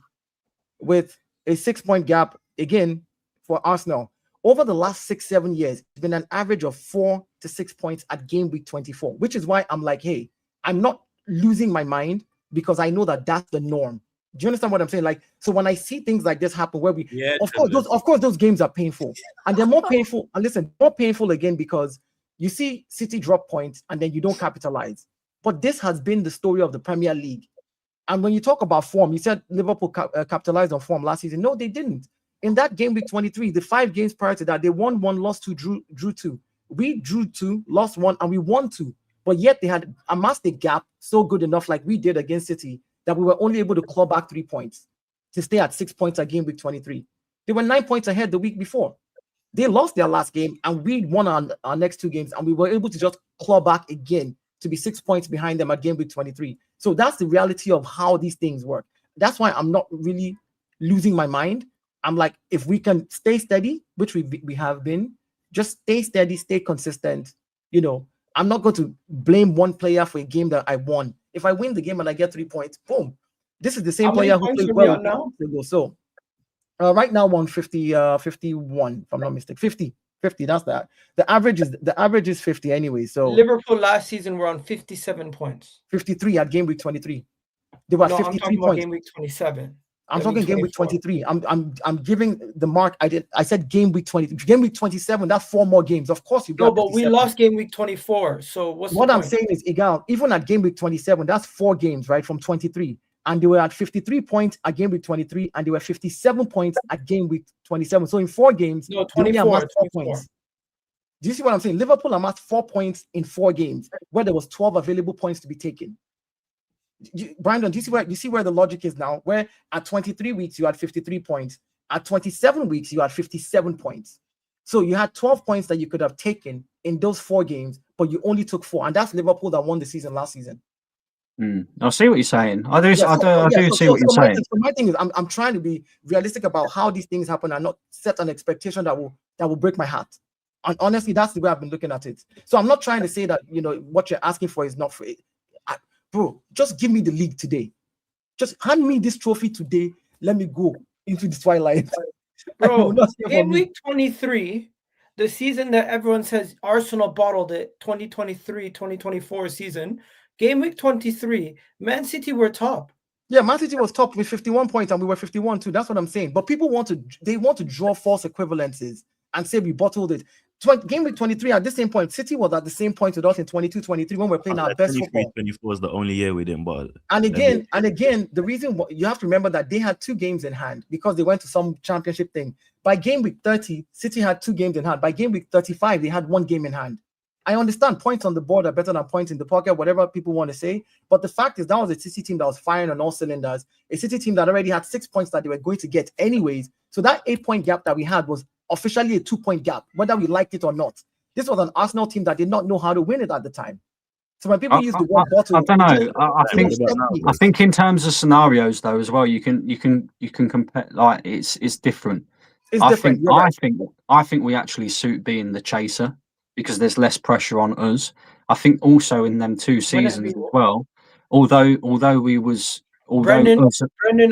with a 6-point gap again for Arsenal. Over the last 6-7 years, it's been an average of 4 to 6 points at game week 24, which is why I'm like, hey, I'm not losing my mind because I know that that's the norm. Do you understand what I'm saying? So when I see things like this happen, where of course those games are painful, and they're more painful. And listen, more painful again because you see City drop points and then you don't capitalize. But this has been the story of the Premier League. And when you talk about form, you said Liverpool capitalized on form last season. No, they didn't. In that game week 23, the 5 games prior to that, they won 1, lost 2, drew 2. We drew 2, lost 1, and we won 2. But yet they had amassed a gap so good enough, like we did against City, that we were only able to claw back 3 points to stay at 6 points at game week 23. They were 9 points ahead the week before. They lost their last game, and we won our next 2 games, and we were able to just claw back again to be 6 points behind them at game week 23. So that's the reality of how these things work. That's why I'm not really losing my mind. I'm like, if we can stay steady, which we have been, just stay steady, stay consistent. I'm not going to blame one player for a game that I won. If I win the game and I get 3 points, boom. This is the same player who played well now. So right now, 51, if I'm not mistaken. 50, that's that. The average is 50 anyway. So Liverpool last season were on 57 points. 53 at game week 23. They were 53 I'm talking points. About game week 27. I'm talking game week 23. I'm giving the mark. I said game week 20. Game week 27. That's 4 more games. Of course you got. No, but we lost game week 24. So what I'm saying is, Ødegaard, even at game week 27, that's 4 games, right? From 23, and they were at 53 points at game week 23, and they were 57 points at game week 27. So in 4 games, 24 points. Do you see what I'm saying? Liverpool amassed 4 points in 4 games where there was 12 available points to be taken. Brandon, do you see where the logic is now? Where at 23 weeks you had 53 points, at 27 weeks you had 57 points. So you had 12 points that you could have taken in those 4 games, but you only took 4, and that's Liverpool that won the season last season. I see what you're saying. I do see what you're saying. My thing is, I'm trying to be realistic about how these things happen and not set an expectation that will break my heart. And honestly, that's the way I've been looking at it. So I'm not trying to say that what you're asking for is not for it. Bro, just give me the league today. Just hand me this trophy today. Let me go into the twilight. Bro, in week 23, the season that everyone says Arsenal bottled it, 2023-2024 season, game week 23, Man City were top. Yeah, Man City was top with 51 points and we were 51 too. That's what I'm saying. But people want to draw false equivalences and say we bottled it. Game week 23 at the same point, City was at the same point with us in 22-23 when we're playing our best football. 24 is the only year we didn't bottle. And again, the reason you have to remember that they had 2 games in hand because they went to some championship thing. By game week 30, City had 2 games in hand. By game week 35, they had 1 game in hand. I understand points on the board are better than points in the pocket, whatever people want to say. But the fact is that was a City team that was firing on all cylinders. A City team that already had 6 points that they were going to get anyways. So that 8-point gap that we had was officially a 2-point gap, whether we liked it or not. This was an Arsenal team that did not know how to win it at the time. So when people use the word bottle, I don't know. I think in terms of scenarios though as well, you can compare. Like it's different. I think we actually suit being the chaser because there's less pressure on us. I think also in them 2 seasons as well. Although we was. Brendan,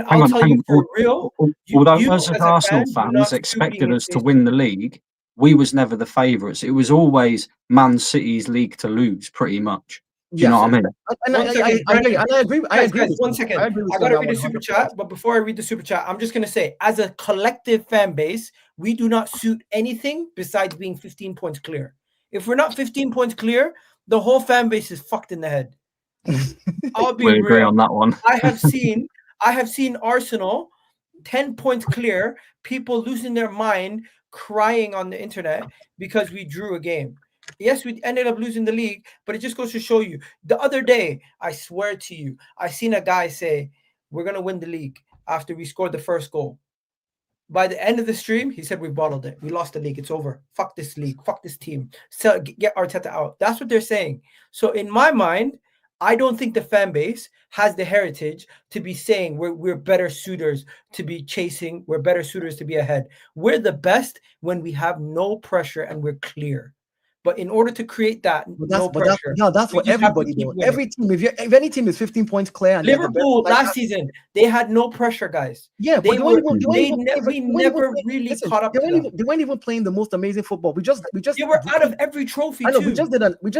I'll tell you for real. Although us as Arsenal fans expected us to win the league, we was never the favourites. It was always Man City's league to lose, pretty much. Do you know what I mean? I agree. Guys, 1 second. I got to read the super chat, but before I read the super chat, I'm just going to say, as a collective fan base, we do not suit anything besides being 15 points clear. If we're not 15 points clear, the whole fan base is fucked in the head. I'll be we agree on that one. I have seen Arsenal 10 points clear, people losing their mind, crying on the internet because we drew a game. Yes, we ended up losing the league, but it just goes to show you. The other day, I swear to you, I seen a guy say, we're going to win the league after we scored the first goal. By the end of the stream, he said, we bottled it. We lost the league. It's over. Fuck this league. Fuck this team. So get Arteta out. That's what they're saying. So in my mind, I don't think the fan base has the heritage to be saying we're better suitors to be chasing. We're better suitors to be ahead. We're the best when we have no pressure and we're clear. But in order to create that, pressure. That's what everybody does. Every team, if any team is 15 points clear, and Liverpool last season, they had no pressure, guys. Yeah, we never really caught up. They weren't even playing the most amazing football. We just they were out of every trophy. I know. We just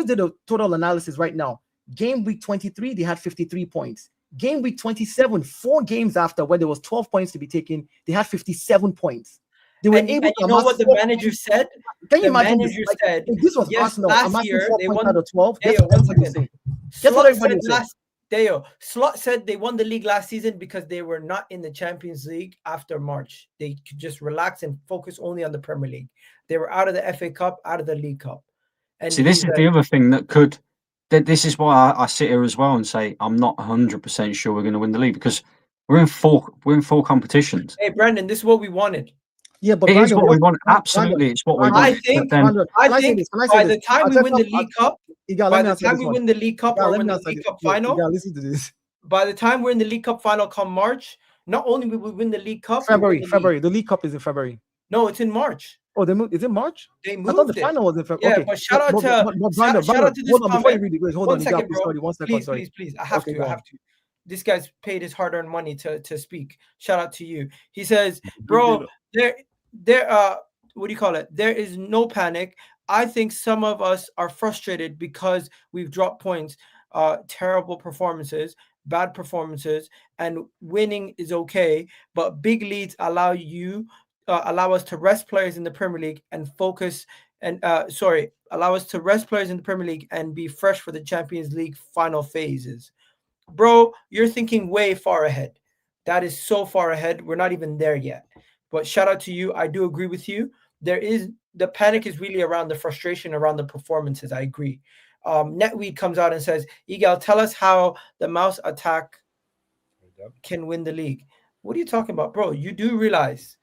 did a total analysis right now. Game week 23, they had 53 points. Game week 27, 4 games after, where there was 12 points to be taken, they had 57 points. They were able to. You know what the manager said? Can you imagine? This was Arsenal. Last year, they won out of 12. Guess what everybody said? Slot said they won the league last season because they were not in the Champions League after March. They could just relax and focus only on the Premier League. They were out of the FA Cup, out of the League Cup. And see, this is the other thing that could. This is why I sit here as well and say I'm not 100% sure we're going to win the league because we're in 4 competitions. Hey, Brandon, this is what we wanted. Yeah, but it is what we want. Absolutely, it's what we want. I think by the time we win the League Cup, by the time we win the League Cup or win the League Cup final, listen to this. By the time we're in the League Cup final come March, not only will we win the League Cup, February. The League Cup is in February. No, it's in March. Oh, they moved. Is it March? They moved. I thought the final was in February. Yeah, okay. But shout out to this comment. Hold on, second, bro. Please. I have to. This guy's paid his hard-earned money to speak. Shout out to you. He says, bro, what do you call it? There is no panic. I think some of us are frustrated because we've dropped points, terrible performances, bad performances, and winning is okay. But big leads allow us to rest players in the Premier League and focus and allow us to rest players in the Premier League and be fresh for the Champions League final phases. Bro, you're thinking way far ahead. That is so far ahead. We're not even there yet. But shout out to you. I do agree with you. the panic is really around the frustration around the performances. I agree. Netweed comes out and says, Egal, tell us how the mouse attack can win the league. What are you talking about, bro? You do realize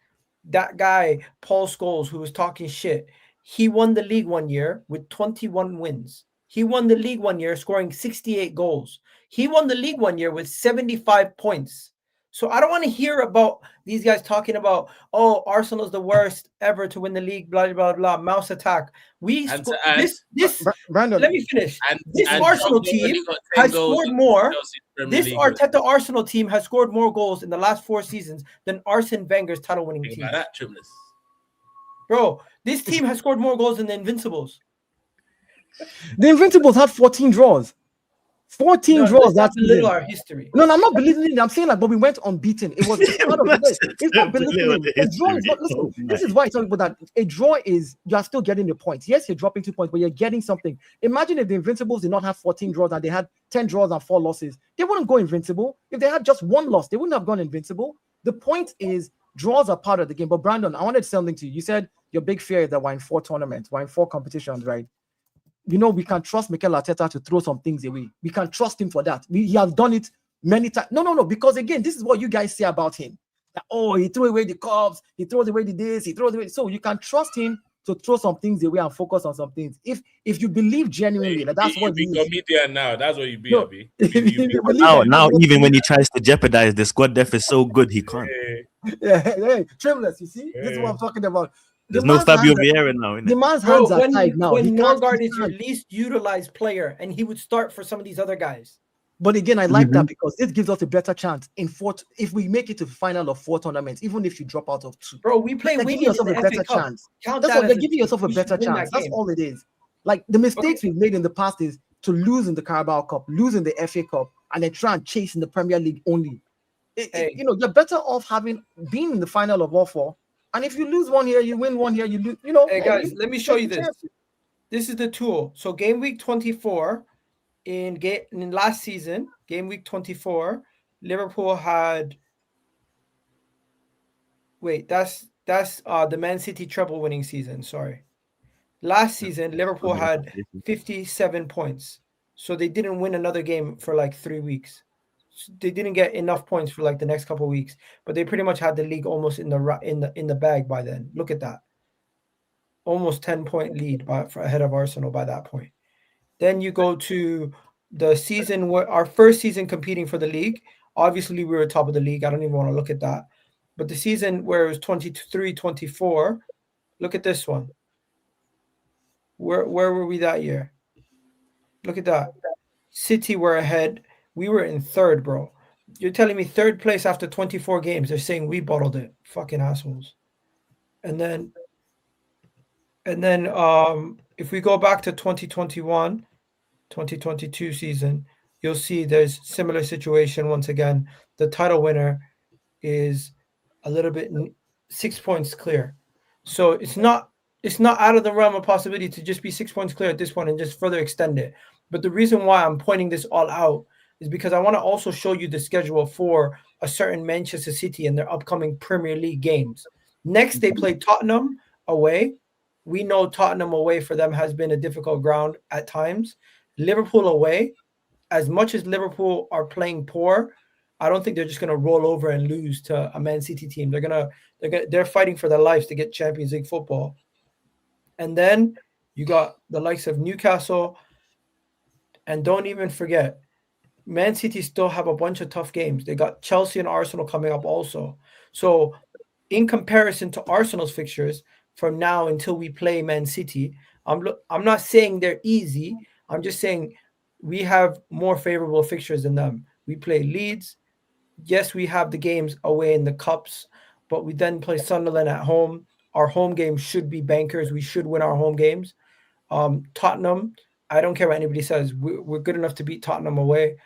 that guy, Paul Scholes, who was talking shit, he won the league one year with 21 wins. He won the league one year scoring 68 goals. He won the league one year with 75 points. So I don't want to hear about these guys talking about, oh, Arsenal's the worst ever to win the league, blah, blah, blah, mouse attack. Brandon, let me finish. This Arsenal team has scored more. This Arteta Arsenal team has scored more goals in the last 4 seasons than Arsene Wenger's title-winning team. Bro, this team has scored more goals than the Invincibles. The Invincibles had 14 draws. 14 draws. That's little our history. No, I'm not belittling it. I'm saying like, but we went unbeaten. It was part of the It's not belittling. A draw is not. Listen, this is why I talk about that. A draw is you are still getting the points. Yes, you're dropping 2 points, but you're getting something. Imagine if the Invincibles did not have 14 draws and they had 10 draws and 4 losses. They wouldn't go invincible. If they had just 1 loss, they wouldn't have gone invincible. The point is draws are part of the game. But Brandon, I wanted to say something to you. You said your big fear is that we're in 4 tournaments, we're in 4 competitions, right? You know, we can trust Mikel Arteta to throw some things away. We can trust him for that. He has done it many times. No. Because again, this is what you guys say about him. That, oh, he threw away the cups. He throws away the this. He throws away. So you can trust him to throw some things away and focus on some things. If you believe genuinely that that's what he is. Comedian now. That's what you be. No. Now, even when he tries to jeopardize the squad depth is so good, he can't. Yeah, hey, Trembless, you see? This is what I'm talking about. There's no Fabio Vieira now. The man's hands are tied now. When Ødegaard is your least utilized player, and he would start for some of these other guys. But again, I like that because it gives us a better chance in 4. If we make it to the final of 4 tournaments, even if you drop out of 2, bro, we play. They're giving yourself a better chance. That's what they're giving yourself a better chance. That's all it is. Like the mistakes we've made in the past is to lose in the Carabao Cup, lose in the FA Cup, and then try and chase in the Premier League only. You know, you're better off being in the final of all 4. And if you lose one here, you win one here, you lose. You know. Hey guys, let me show you this. This is the tool. So game week 24 in last season, game week 24, Liverpool had. Wait, that's the Man City treble winning season. Sorry, last season Liverpool had 57 points, so they didn't win another game for like 3 weeks. They didn't get enough points for like the next couple of weeks, but they pretty much had the league almost in the bag by then. Look at that, almost 10-point lead ahead of Arsenal by that point. Then you go to the season where our first season competing for the league. Obviously, we were top of the league. I don't even want to look at that. But the season where it was 23-24, look at this one. Where were we that year? Look at that. City were ahead. We were in 3rd, bro. You're telling me 3rd place after 24 games. They're saying we bottled it. Fucking assholes. And then if we go back to 2021, 2022 season, you'll see there's similar situation once again. The title winner is a little bit 6 points clear. So it's not out of the realm of possibility to just be 6 points clear at this point and just further extend it. But the reason why I'm pointing this all out is because I want to also show you the schedule for a certain Manchester City and their upcoming Premier League games. Next, they play Tottenham away. We know Tottenham away for them has been a difficult ground at times. Liverpool away, as much as Liverpool are playing poor, I don't think they're just going to roll over and lose to a Man City team. They're fighting for their lives to get Champions League football. And then you got the likes of Newcastle, and don't even forget, Man City still have a bunch of tough games. They got Chelsea and Arsenal coming up also. So in comparison to Arsenal's fixtures from now until we play Man City, I'm not saying they're easy. I'm just saying we have more favorable fixtures than them. We play Leeds. Yes, we have the games away in the cups, but we then play Sunderland at home. Our home games should be bankers. We should win our home games. Tottenham, I don't care what anybody says. We're good enough to beat Tottenham away.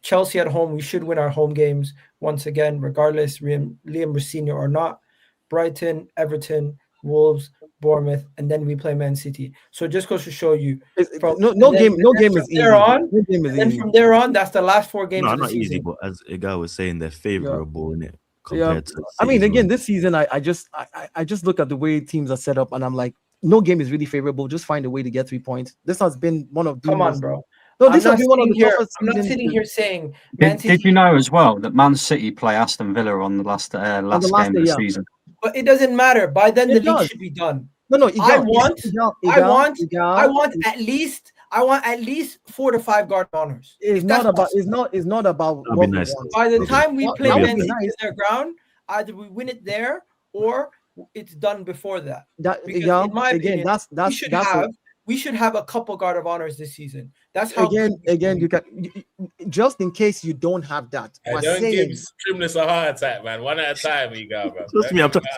Chelsea at home, we should win our home games once again, regardless Liam Rossini or not. Brighton, Everton, Wolves, Bournemouth, and then we play Man City. So it just goes to show you. No game is easy. From there on, that's the last 4 games. No, of the not season. easy, but as Ødegaard was saying, they're favorable in it. compared to. I mean, City's again, run. this season, I just look at the way teams are set up, and I'm like, no game is really favorable. Just find a way to get 3 points. This has been one of the Come on, most- bro. No, this has been one of the toughest. I'm not seasons sitting here saying Did you know as well that Man City play Aston Villa on the last game last of day, the yeah. season? but it doesn't matter. By then, It the league does. should be done. No, I want at least 4 to 5 guard honors. It's If that's not about. possible. It's not about. That'd What be we nice. want. By the time we That- play that would Man be City nice. in their ground, either we win it there or it's done before that. That, Because yeah, in my again, opinion, that's we should have a couple guard of honors this season. That's how again you can just in case you don't have that. Hey, we're don't saying- give Trimness a heart attack, man. One at a time, you go, bro. Trust me, I'm Don't talking.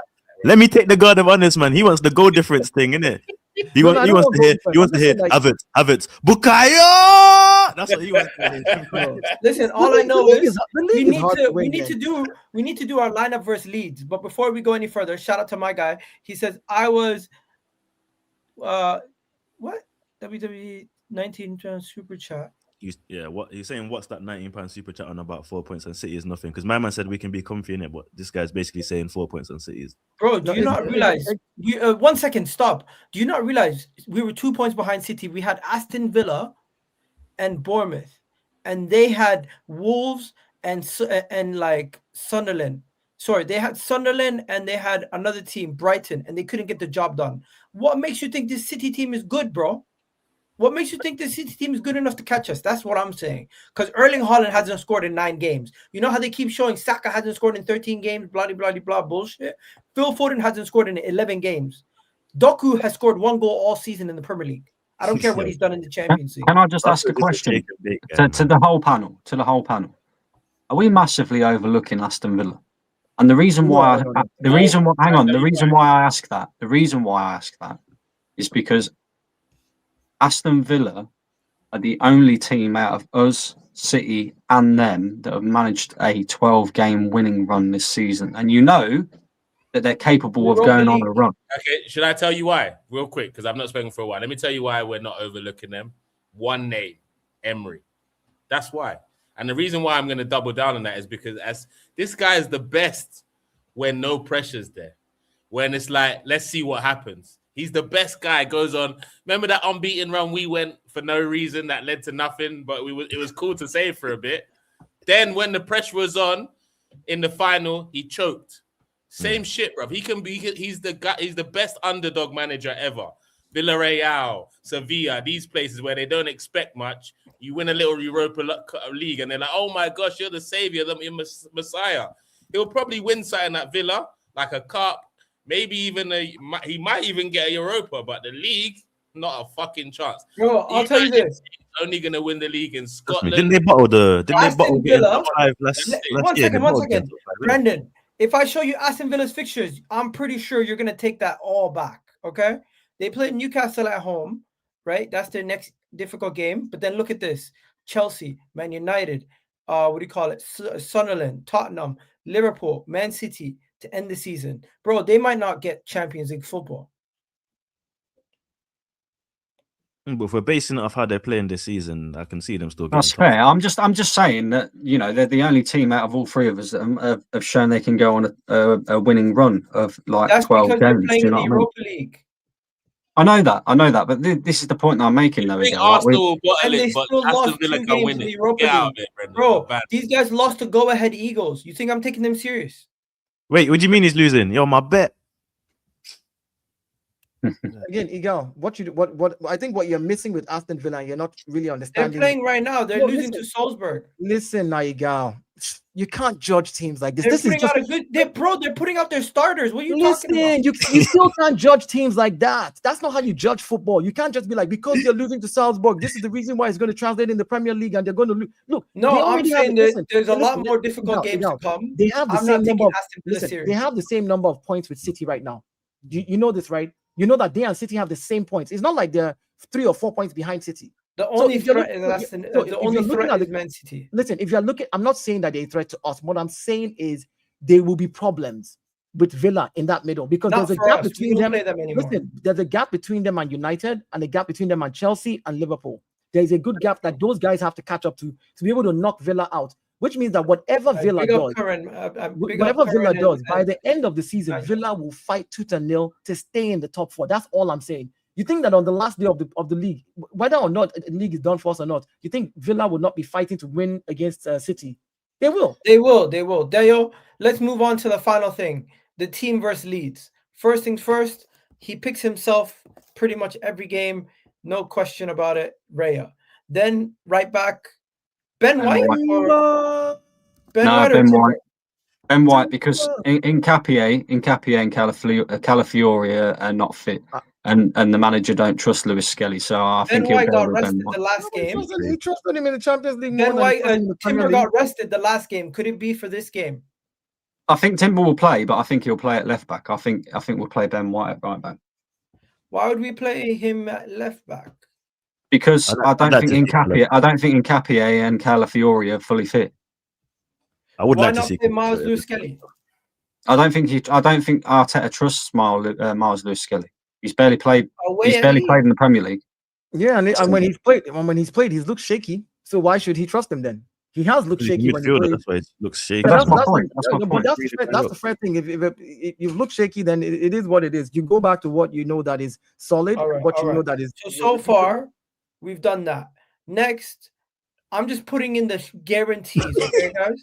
Let me take the guard of honors, man. He wants the goal difference thing, innit? He No, wants. I He don't wants want to hear. goal He wants to hear difference. Havertz, Bukayo. That's what he wants to hear. No. Listen, all The I know league is the we league is need hard to win, man. we need to do our lineup versus Leeds. But before we go any further, shout out to my guy. He says I was what WWE 19 super chat. What he's saying? What's that £19 super chat on about 4 points and City is nothing? Because my man said we can be comfy in it, but this guy's basically saying 4 points on City is. Bro, do No, you not it's- realize? 1 second, stop. Do you not realize we were 2 points behind City? We had Aston Villa and Bournemouth, and they had Wolves and like Sunderland. Sorry, they had Sunderland and they had another team, Brighton, and they couldn't get the job done. What makes you think this City team is good, bro? What makes you think the City team is good enough to catch us? That's what I'm saying. Because Erling Haaland hasn't scored in 9 games. You know how they keep showing Saka hasn't scored in 13 games, blah, blah, blah, blah, bullshit? Phil Foden hasn't scored in 11 games. Doku has scored 1 goal all season in the Premier League. I don't care what he's done in the Champions League. Can I just ask a question to the whole panel? To the whole panel, are we massively overlooking Aston Villa? And the reason why, the reason why I ask that is because Aston Villa are the only team out of us, City, and them that have managed a 12-game winning run this season. And you know that they're capable of going on a run. Okay, should I tell you why? Real quick, because I've not spoken for a while. Let me tell you why we're not overlooking them. One name, Emery. That's why. And the reason why I'm going to double down on that is because as this guy is the best when no pressure's there. When it's like, let's see what happens. He's the best guy. Goes on. Remember that unbeaten run we went for no reason that led to nothing, but it was cool to say for a bit. Then when the pressure was on in the final, he choked. Same shit, bro. He's the guy. He's the best underdog manager ever. Villarreal, Sevilla, these places where they don't expect much. You win a little Europa League, and they're like, "Oh my gosh, you're the savior, you're Messiah." He'll probably win something at Villa, like a cup. Maybe even he might even get a Europa, but the league, not a fucking chance. Bro, I'll tell you this. He's only gonna win the league in Scotland. Didn't they bottle Aston Villa. last One year? second. Brendan, if I show you Aston Villa's fixtures, I'm pretty sure you're gonna take that all back. Okay? They play Newcastle at home, right? That's their next difficult game. But then look at this: Chelsea, Man United, Sunderland, Tottenham, Liverpool, Man City to end the season. Bro, they might not get Champions League football. But if we're basing it off how they're playing this season, I can see them still getting That's fair. I'm just saying that, you know, they're the only team out of all three of us that have shown they can go on a winning run of like That's 12 because games. they're playing Do you in know the what I mean? Europa League. I know that, but this is the point that I'm making, though. I think Again. Like, Arsenal will bottle And they it, but still Aston lost Villa 2 can games win in the it. Europa Get out of League. it, Brendan. Bro, Bad. these guys lost to go-ahead Eagles. You think I'm taking them serious? Wait, what do you mean he's losing? Yo, my bet. Again, Igal, what I think what you're missing with Aston Villa, you're not really They're understanding. playing right now. They're No, losing listen. to Salzburg. Listen, now, Igal, you can't judge teams like this. They're This is putting just out a good. They're putting out their starters. What are you talking listen. about? You still can't judge teams like that. That's not how you judge football. You can't just be like, because you're losing to Salzburg, this is the reason why it's going to translate in the Premier League, and they're going to lose. Look, they No, I'm already have- saying that listen, there's a lot listen, more difficult Igal, games Igal, to come. They have the I'm same not taking number. Aston Villa Listen, serious. they have the same number of points with City right now. You know this, right? You know that they and City have the same points. It's not like they're 3 or 4 points behind City. The only if you're threat looking- is Aston. so if The you're only looking threat at is the- Man City. Listen, if you're looking, I'm not saying that they're a threat to us. What I'm saying is there will be problems with Villa in that middle because Not there's a for gap us. We between don't them. play them anymore. Listen, there's a gap between them and United, and a gap between them and Chelsea and Liverpool. There's a good gap that those guys have to catch up to be able to knock Villa out. which means that whatever Villa does, whatever Villa does, by the end of the season, Villa will fight tooth and nail to stay in the top 4. That's all I'm saying. You think that on the last day of the league, whether or not the league is done for us or not, you think Villa will not be fighting to win against City? They will. They will. Deo, let's move on to the final thing. The team versus Leeds. First things first, he picks himself pretty much every game. No question about it. Raya. Then right back, Ben White. Ben White. Ben White, because in Capier and Calafiori are not fit, and the manager don't trust Lewis Skelly. So I think Ben White got rested the last game. He trusted him in the Champions League. Ben White and Timber got rested the last game. Could it be for this game? I think Timber will play, but I think he'll play at left back. I think we'll play Ben White at right back. Why would we play him at left back? Because I don't think Nkapie and Calafiori are fully fit. I would Why like to not see play Miles Lewis Skelly? I don't think Arteta trusts Miles Lewis Skelly. He's barely played. He's barely played in the Premier League. Yeah, and when he's played, he's looked shaky. So why should he trust him then? He has looked shaky when he played. That's why it looks shaky. That's my point. That's the fair thing. If you look shaky, then it is what it is. You go back to what you know that is solid. Know that is. So far, we've done that. Next, I'm just putting in the guarantees. Okay, guys.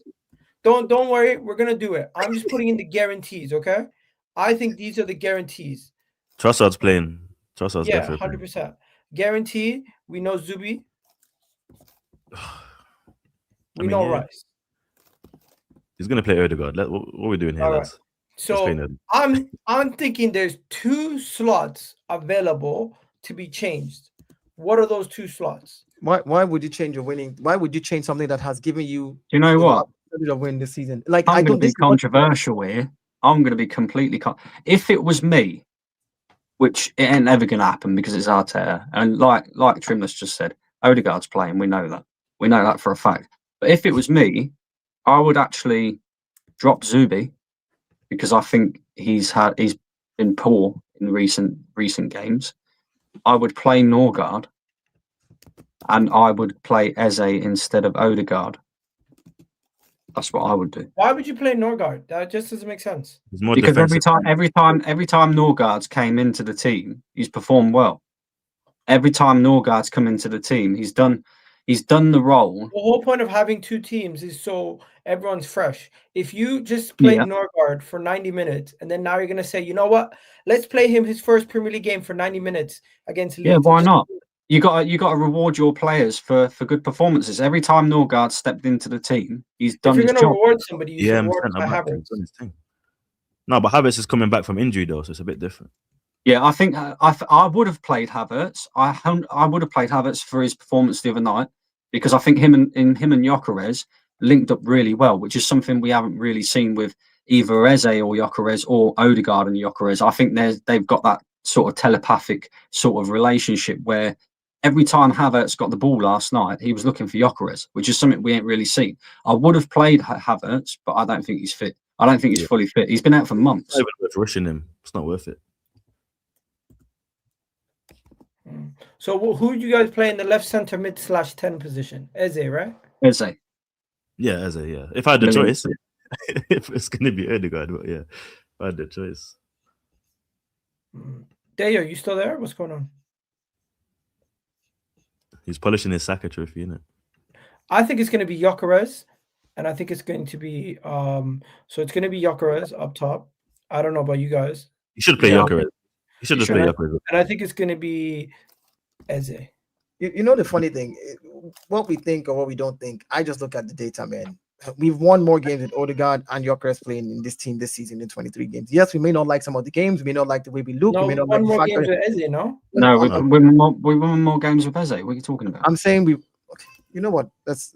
Don't worry. We're gonna do it. I'm just putting in the guarantees. Okay. I think these are the guarantees. Trossard's playing. Trossard's definitely 100%. Guarantee. We know Zubi. We know Rice. He's gonna play Ødegaard. What are we doing here, lads? So I'm thinking there's 2 slots available to be changed. What are those 2 slots? Why would you change your winning? Why would you change something that has given you? You know what? To win this season. Like I'm going to be controversial here. I'm going to be completely. If it was me, which it ain't ever going to happen because it's Arteta, and like Trimless just said, Odegaard's playing. We know that. We know that for a fact. But if it was me, I would actually drop Zubi because I think he's been poor in recent games. I would play Norgard, and I would play Eze instead of Odegaard. That's what I would do. Why would you play Norgard? That just doesn't make sense. Because every time Norgard's came into the team, he's performed well. Every time Norgard's come into the team, he's done the role. The whole point of having 2 teams is so everyone's fresh. If you just played Norgard for 90 minutes and then now you're gonna say, you know what? Let's play him his first Premier League game for 90 minutes against Leeds. Yeah, why not? You got to reward your players for good performances. Every time Norgard stepped into the team, he's done his job. If you're going to reward somebody, you should reward Havertz. No, but Havertz is coming back from injury though, so it's a bit different. Yeah, I think I would have played Havertz. I would have played Havertz for his performance the other night because I think him and Gyökeres linked up really well, which is something we haven't really seen with either Eze or Gyökeres or Odegaard and Gyökeres. I think they've got that sort of telepathic sort of relationship where every time Havertz got the ball last night, he was looking for Gyökeres, which is something we ain't really seen. I would have played Havertz, but I don't think he's fit. I don't think he's fully fit. He's been out for months. It's not even worth rushing him. It's not worth it. So who do you guys play in the left center mid/10 position? Eze, right? Eze. Yeah, Eze, yeah. If I had the choice, if it's going to be Ødegaard, but yeah, if I had the choice. Deo, you still there? What's going on? He's polishing his Saka trophy, isn't it? I think it's going to be Gyökeres, and I think it's going to be so it's going to be Gyökeres up top. I don't know about you guys. You should play Gyökeres. You should just play Gyökeres. And I think it's going to be Eze. You know the funny thing, what we think or what we don't think. I just look at the data, man. We've won more games with Odegaard and Gyökeres playing in this team this season in 23 games. Yes, we may not like some of the games. We may not like the way we look. No, we may not one like more games with Eze, no? No, we won more games with Eze. What are you talking about? I'm saying you know what? That's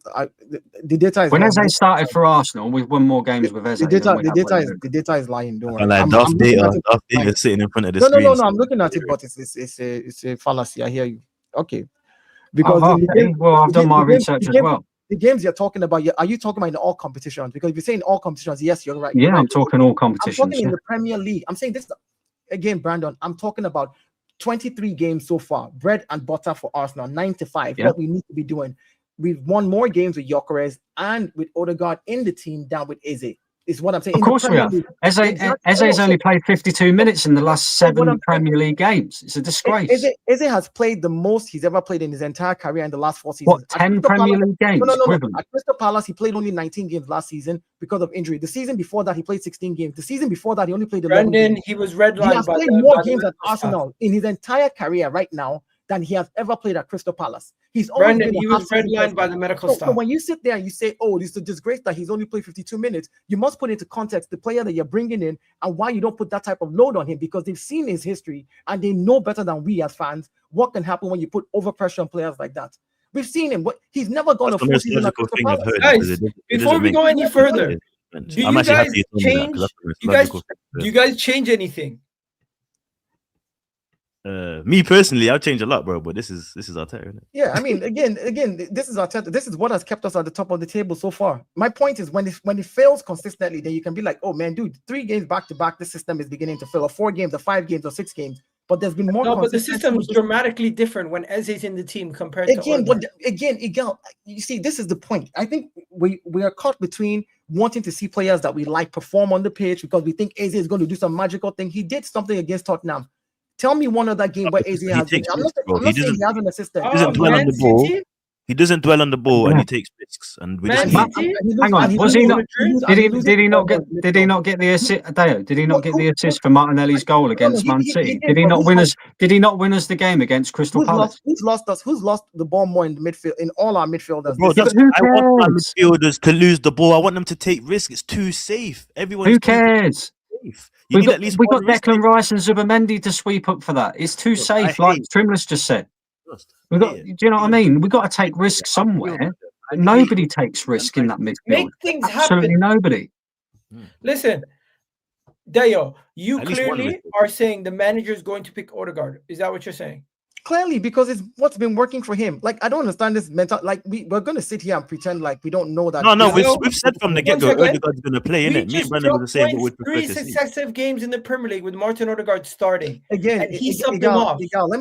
the data is. When Eze started for Arsenal, we've won more games with Eze. The data is lying. Don't worry. Like data is sitting in front of the screen. No. I'm looking at it, but it's a fallacy. I hear you. Okay. Because I've done my research as well. The games you're talking about, are you talking about in all competitions? Because if you're saying all competitions, yes, you're right. Yeah, right. I'm talking all competitions. I'm talking in the Premier League. I'm saying this again, Brandon. I'm talking about 23 games so far, bread and butter for Arsenal, 9 to 5. What we need to be doing. we've won more games with Gyökeres and with Odegaard in the team than with Eze. Is what I'm saying. Of course we have. Eze's only played 52 minutes in the last 7 Premier League games. It's a disgrace. Eze has played the most he's ever played in his entire career in the last 4 seasons. What, 10 Premier League games? No. At Crystal Palace, he played only 19 games last season because of injury. The season before that, he played 16 games. The season before that, he only played 11 games. He was redlined. He has played more games at Arsenal in his entire career right now than he has ever played at Crystal Palace. He was redlined by the medical staff. So when you sit there and you say, oh, it's a disgrace that he's only played 52 minutes, you must put into context the player that you're bringing in and why you don't put that type of load on him, because they've seen his history and they know better than we as fans what can happen when you put overpressure on players like that. We've seen him. He's never gone a full season at Crystal Palace. Guys, before we go any further, do you guys change anything? Me personally, I'll change a lot, bro. But this is Arteta, isn't it? Yeah, I mean, again, this is Arteta. This is what has kept us at the top of the table so far. My point is, when it fails consistently, then you can be like, oh man, dude, 3 games back to back, this system is beginning to fail. Or 4 games, or 5 games, or 6 games. But there's been more. No, but the system is dramatically different when Eze's in the team compared to Odegaard. You see, this is the point. I think we are caught between wanting to see players that we like perform on the pitch because we think Eze is going to do some magical thing. He did something against Tottenham. Tell me one other game where Eze has. I'm not saying he has an assistant. He doesn't dwell on the ball. He doesn't dwell on the ball, and he takes risks. And we just hang on. Was he not? Did he not get the assist? Dale, did he not get the assist for Martinelli's goal against Man City? Did he not win us? Did he not win us the game against Crystal Palace? Who's lost the ball more in the midfield? In all our midfielders. Bro, I want my midfielders to lose the ball. I want them to take risks. It's too safe. Everyone. Who cares? We've got Declan Rice and Zubamendi to sweep up for that. It's too safe, like Trimless just said. Do you know what I mean? We've got to take risks somewhere. Nobody takes risk in that midfield. Make things Absolutely happen. Nobody. Listen, Dayo, you clearly are saying the manager is going to pick Odegaard. Is that what you're saying? Clearly, because it's what's been working for him. Like, I don't understand this mental. Like, we're going to sit here and pretend like we don't know that. No, we've said from the get-go, Odegaard's going to play, innit? Me and Brandon were the same, but we'd prefer 3 successive games in the Premier League with Martin Odegaard starting. Again, and he subbed them off. Let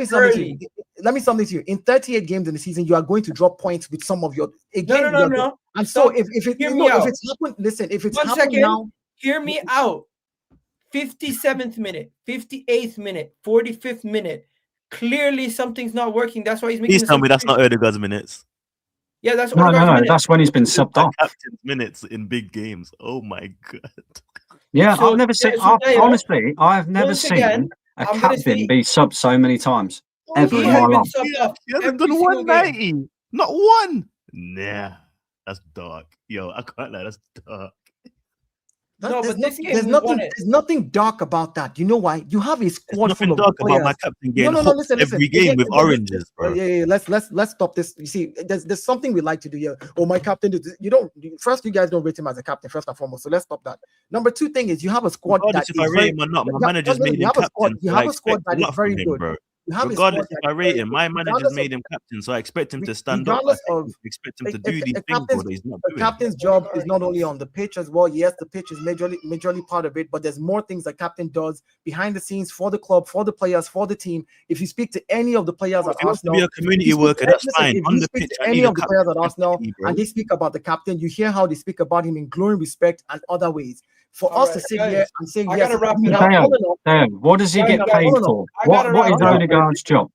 me sum this to you. In 38 games in the season, you are going to drop points with some of your. Again, no. And so if it's happened, listen. If it's happened now, hear me out. 57th minute, 58th minute, 45th minute. Clearly, something's not working. That's why he's making. Please tell me that's not Ødegaard's minutes. Yeah, that's no. That's when he's been subbed off. Captain's minutes in big games. Oh my god. Yeah, I've never seen. Honestly, I've never seen a captain be subbed so many times ever in my life. He hasn't done 190. Not one. Nah, that's dark. Yo, I can't lie. That's dark. There's nothing dark about that. You know why? You have a squad full of dark players. About my captain getting listen. Every game with oranges, bro. Yeah. Let's stop this. You see, there's something we like to do here. Oh, my captain. You guys don't rate him as a captain first and foremost. So let's stop that. Number 2 thing is you have a squad that if I rate him or not, my manager's made him captain. You have a squad that is very good, bro. Regardless if I rate him, my manager's made him captain, so I expect him to stand up. I expect him to do these things that he's not doing. The captain's job is not only on the pitch as well. Yes, the pitch is majorly part of it, but there's more things that captain does behind the scenes for the club, for the players, for the team. If you speak to any of the players at Arsenal, to be a community worker, that's fine. On the pitch, any of the players at Arsenal, and they speak about the captain, you hear how they speak about him in glowing respect and other ways. For us to sit here and say, yes, what does he get paid for? What is Odegaard's job?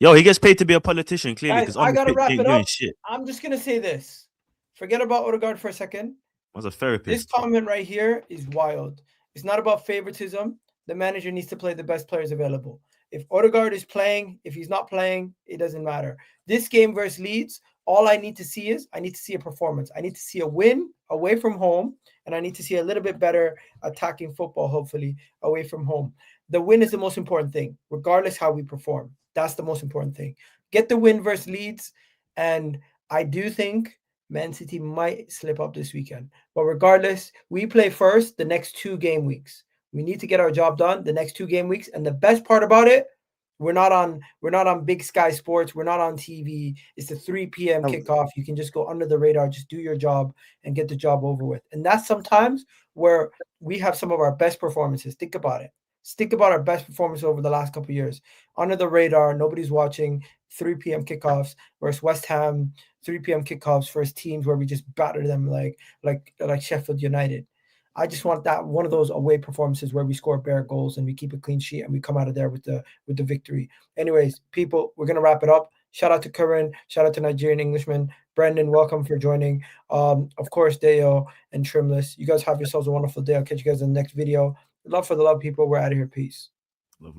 Yo, he gets paid to be a politician, clearly, because I gotta wrap it up. Shit. I'm just gonna say this. Forget about Ødegaard for a second. As a therapist. This comment right here is wild. It's not about favoritism. The manager needs to play the best players available. If Ødegaard is playing, if he's not playing, it doesn't matter. This game versus Leeds, all I need to see is a performance. I need to see a win away from home, and I need to see a little bit better attacking football, hopefully, away from home. The win is the most important thing, regardless how we perform. That's the most important thing. Get the win versus Leeds, and I do think Man City might slip up this weekend. But regardless, we play first the next 2 game weeks. We need to get our job done the next 2 game weeks. And the best part about it, we're not on Big Sky Sports. We're not on TV. It's a 3 p.m. kickoff. You can just go under the radar, just do your job and get the job over with. And that's sometimes where we have some of our best performances. Think about it. Think about our best performance over the last couple of years. Under the radar, nobody's watching, 3 p.m. kickoffs versus West Ham, 3 p.m. kickoffs versus teams where we just batter them like Sheffield United. I just want that one of those away performances where we score bare goals and we keep a clean sheet and we come out of there with the victory. Anyways, people, we're gonna wrap it up. Shout out to Curran, shout out to Nigerian Englishman. Brendan, welcome for joining. Of course, Deo and Trimless. You guys have yourselves a wonderful day. I'll catch you guys in the next video. Love for the love, people. We're out of here. Peace. Love.